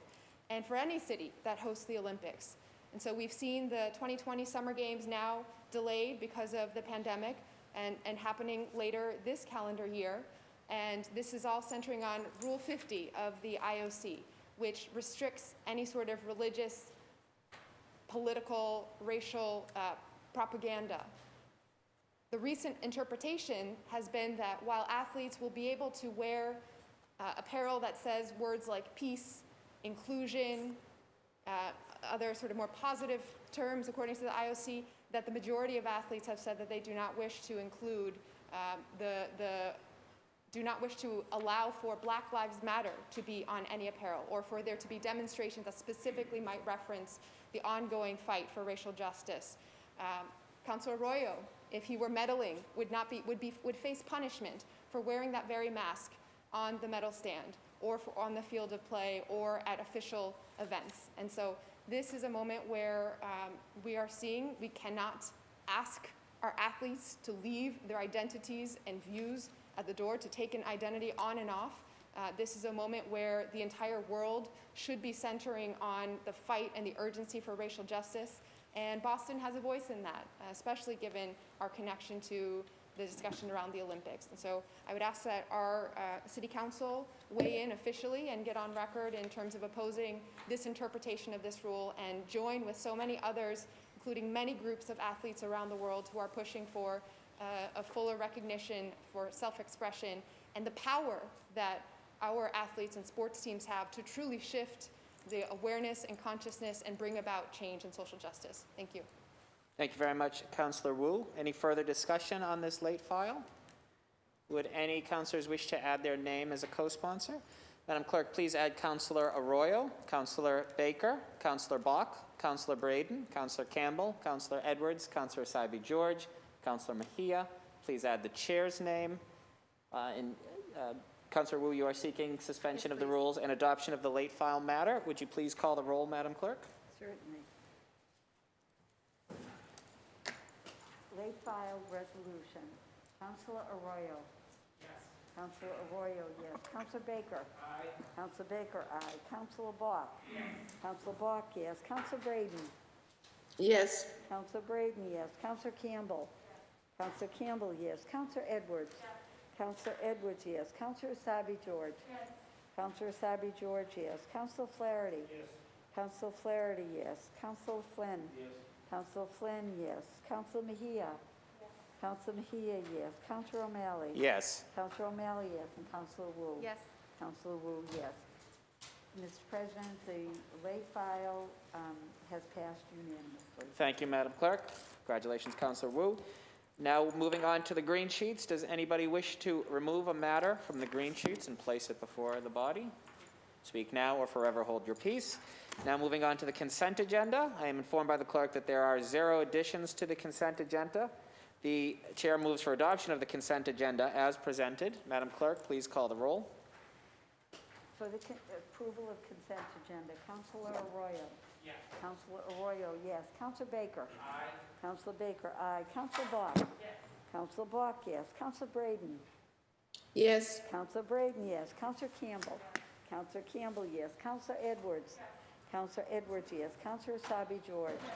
and for any city that hosts the Olympics. And so we've seen the 2020 Summer Games now delayed because of the pandemic and happening later this calendar year. And this is all centering on Rule 50 of the IOC, which restricts any sort of religious, political, racial propaganda. The recent interpretation has been that while athletes will be able to wear apparel that says words like peace, inclusion, other sort of more positive terms according to the IOC, that the majority of athletes have said that they do not wish to include do not wish to allow for Black Lives Matter to be on any apparel, or for there to be demonstrations that specifically might reference the ongoing fight for racial justice. Councilor Arroyo, if he were medaling, would face punishment for wearing that very mask on the medal stand, or on the field of play, or at official events. And so this is a moment where we are seeing we cannot ask our athletes to leave their identities and views at the door, to take an identity on and off. This is a moment where the entire world should be centering on the fight and the urgency for racial justice. And Boston has a voice in that, especially given our connection to the discussion around the Olympics. And so I would ask that our City Council weigh in officially and get on record in terms of opposing this interpretation of this rule, and join with so many others, including many groups of athletes around the world who are pushing for a fuller recognition for self-expression and the power that our athletes and sports teams have to truly shift the awareness and consciousness and bring about change and social justice. Thank you. Thank you very much, Councillor Wu. Any further discussion on this late file? Would any councillors wish to add their name as a co-sponsor? Madam Clerk, please add Councillor Arroyo, Councillor Baker, Councillor Bach, Councillor Braden, Councillor Campbell, Councillor Edwards, Councillor Sabi-George, Councillor Mejia. Please add the chair's name. Councillor Wu, you are seeking suspension of the rules and adoption of the late file matter. Would you please call the roll, Madam Clerk? Certainly. Late file resolution. Councilor Arroyo. Yes. Councilor Arroyo, yes. Councilor Baker. Aye. Councilor Baker, aye. Councilor Bach. Yes. Councilor Bach, yes. Councilor Braden. Yes. Councilor Braden, yes. Councilor Campbell. Councilor Campbell, yes. Councilor Edwards. Yes. Councilor Edwards, yes. Councilor Sabi-George. Yes. Councilor Sabi-George, yes. Councilor Flaherty. Yes. Councilor Flaherty, yes. Councilor Flynn. Yes. Councilor Flynn, yes. Councilor Mejia. Yes. Councilor Mejia, yes. Councilor O'Malley. Yes. Councilor O'Malley, yes. And Councilor Wu. Yes. Councilor Wu, yes. Mr. President, the late file has passed unanimously. Thank you, Madam Clerk. Congratulations, Councillor Wu. Now, moving on to the green sheets. Does anybody wish to remove a matter from the green sheets and place it before the body? Speak now or forever hold your peace. Now, moving on to the consent agenda. I am informed by the clerk that there are 0 additions to the consent agenda. The chair moves for adoption of the consent agenda as presented. Madam Clerk, please call the roll. For the approval of consent agenda, Councilor Arroyo. Yes. Councilor Arroyo, yes. Councilor Baker. Aye. Councilor Baker, aye. Councilor Bach. Yes. Councilor Bach, yes. Councilor Braden. Yes. Councilor Braden, yes. Councilor Campbell. Councilor Campbell, yes. Councilor Edwards. Yes. Councilor Edwards, yes. Councilor Sabi-George. Yes.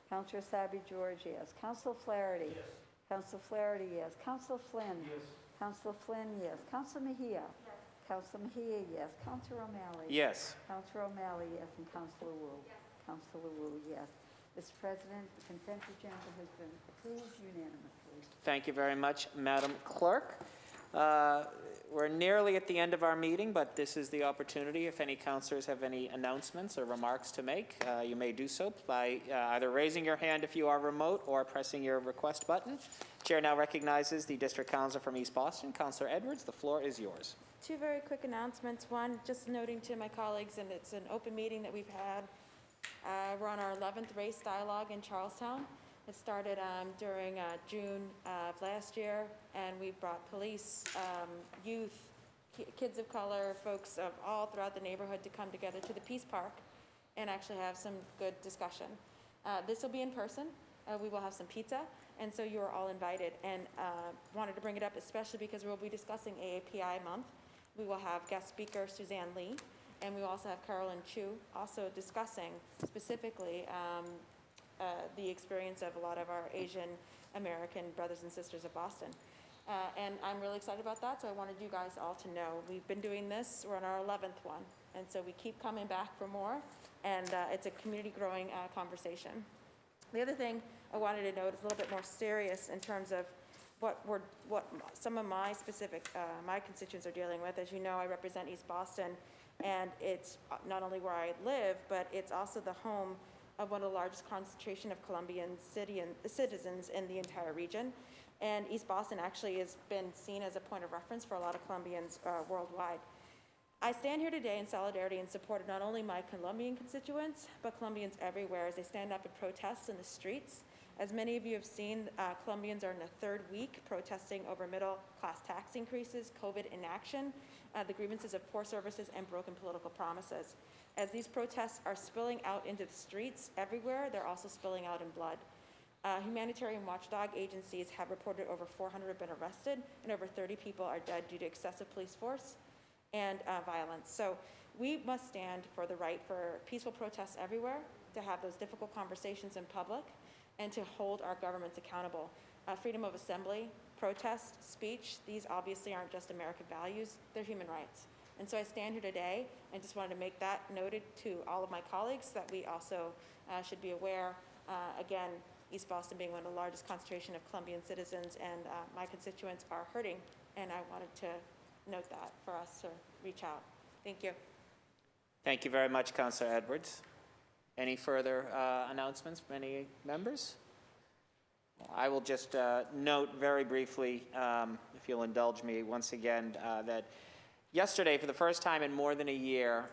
Councilor Sabi-George, yes. Councilor Flaherty. Yes. Councilor Flaherty, yes. Councilor Flynn. Yes. Councilor Flynn, yes. Councilor Mejia. Yes. Councilor Mejia, yes. Councilor O'Malley. Yes. Councilor O'Malley, yes. And Councilor Wu. Yes. Councilor Wu, yes. Mr. President, the consent agenda has been approved unanimously. Thank you very much, Madam Clerk. We're nearly at the end of our meeting, but this is the opportunity. If any councilors have any announcements or remarks to make, you may do so by either raising your hand if you are remote or pressing your request button. Chair now recognizes the district councilor from East Boston, Councilor Edwards. The floor is yours. Two very quick announcements. One, just noting to my colleagues, and it's an open meeting that we've had. We're on our 11th race dialogue in Charlestown. It started during June of last year, and we brought police, youth, kids of color, folks of all throughout the neighborhood to come together to the Peace Park and actually have some good discussion. This will be in person. We will have some pizza, and so you are all invited. And wanted to bring it up especially because we'll be discussing AAPI month. We will have guest speaker Suzanne Lee, and we will also have Carolyn Chu also discussing specifically the experience of a lot of our Asian American brothers and sisters of Boston. And I'm really excited about that, so I wanted you guys all to know. We've been doing this, we're on our 11th one, and so we keep coming back for more, and it's a community growing conversation. The other thing I wanted to note is a little bit more serious in terms of what some of my specific, my constituents are dealing with. As you know, I represent East Boston, and it's not only where I live, but it's also the home of one of the largest concentration of Colombian citizens in the entire region. And East Boston actually has been seen as a point of reference for a lot of Colombians worldwide. I stand here today in solidarity and support of not only my Colombian constituents, but Colombians everywhere as they stand up and protest in the streets. As many of you have seen, Colombians are in the third week protesting over middle-class tax increases, COVID inaction, the grievances of poor services, and broken political promises. As these protests are spilling out into the streets everywhere, they're also spilling out in blood. Humanitarian watchdog agencies have reported over 400 have been arrested, and over 30 people are dead due to excessive police force and violence. So we must stand for the right for peaceful protests everywhere, to have those difficult conversations in public, and to hold our governments accountable. Freedom of assembly, protest, speech, these obviously aren't just American values, they're human rights. And so I stand here today and just wanted to make that noted to all of my colleagues that we also should be aware, again, East Boston being one of the largest concentration of Colombian citizens, and my constituents are hurting, and I wanted to note that for us to reach out. Thank you. Thank you very much, Councilor Edwards. Any further announcements from any members? I will just note very briefly, if you'll indulge me once again, that yesterday, for the first time in more than a year,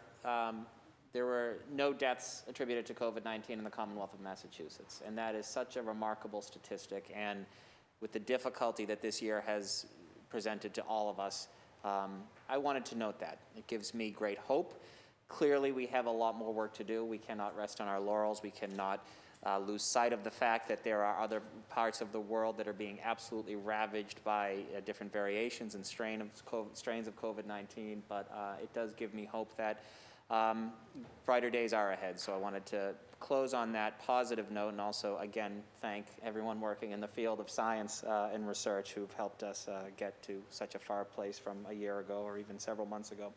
there were no deaths attributed to COVID-19 in the Commonwealth of Massachusetts, and that is such a remarkable statistic. And with the difficulty that this year has presented to all of us, I wanted to note that. It gives me great hope. Clearly, we have a lot more work to do. We cannot rest on our laurels. We cannot lose sight of the fact that there are other parts of the world that are being absolutely ravaged by different variations and strains of COVID-19, but it does give me hope that brighter days are ahead. So I wanted to close on that positive note, and also, again, thank everyone working in the field of science and research who've helped us get to such a far place from a year ago or even several months ago.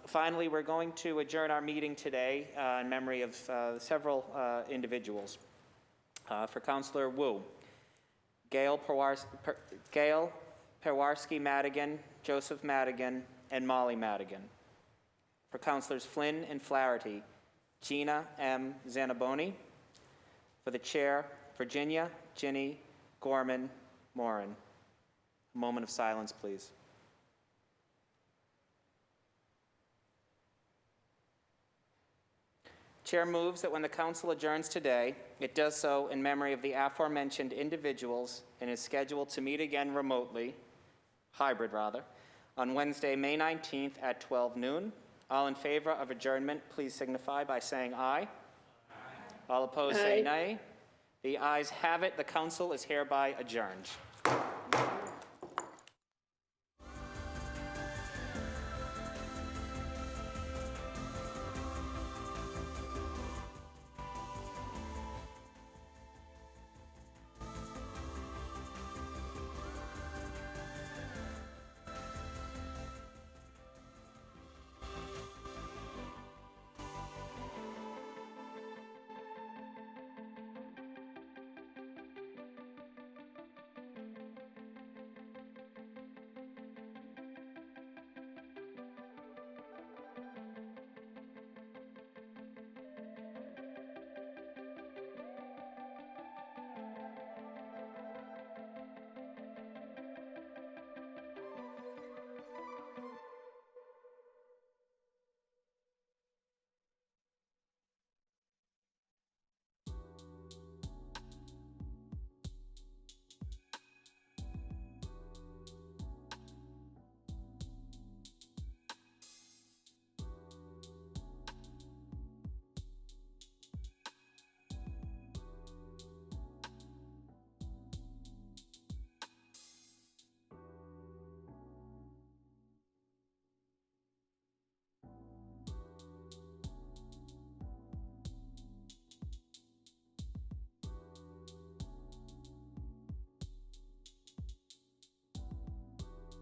Finally, we're going to adjourn our meeting today in memory of several individuals. For Councilor Wu, Gail Perwarski Madigan, Joseph Madigan, and Molly Madigan. For Councilors Flynn and Flaherty, Gina M. Zanaboni. For the Chair, Virginia Ginny Gorman Morin. A moment of silence, please. Chair moves that when the Council adjourns today, it does so in memory of the aforementioned individuals and is scheduled to meet again remotely, hybrid rather, on Wednesday, May 19th at 12 noon. All in favor of adjournment, please signify by saying aye. Aye. All opposed, say nay. The ayes have it. The Council is hereby adjourned.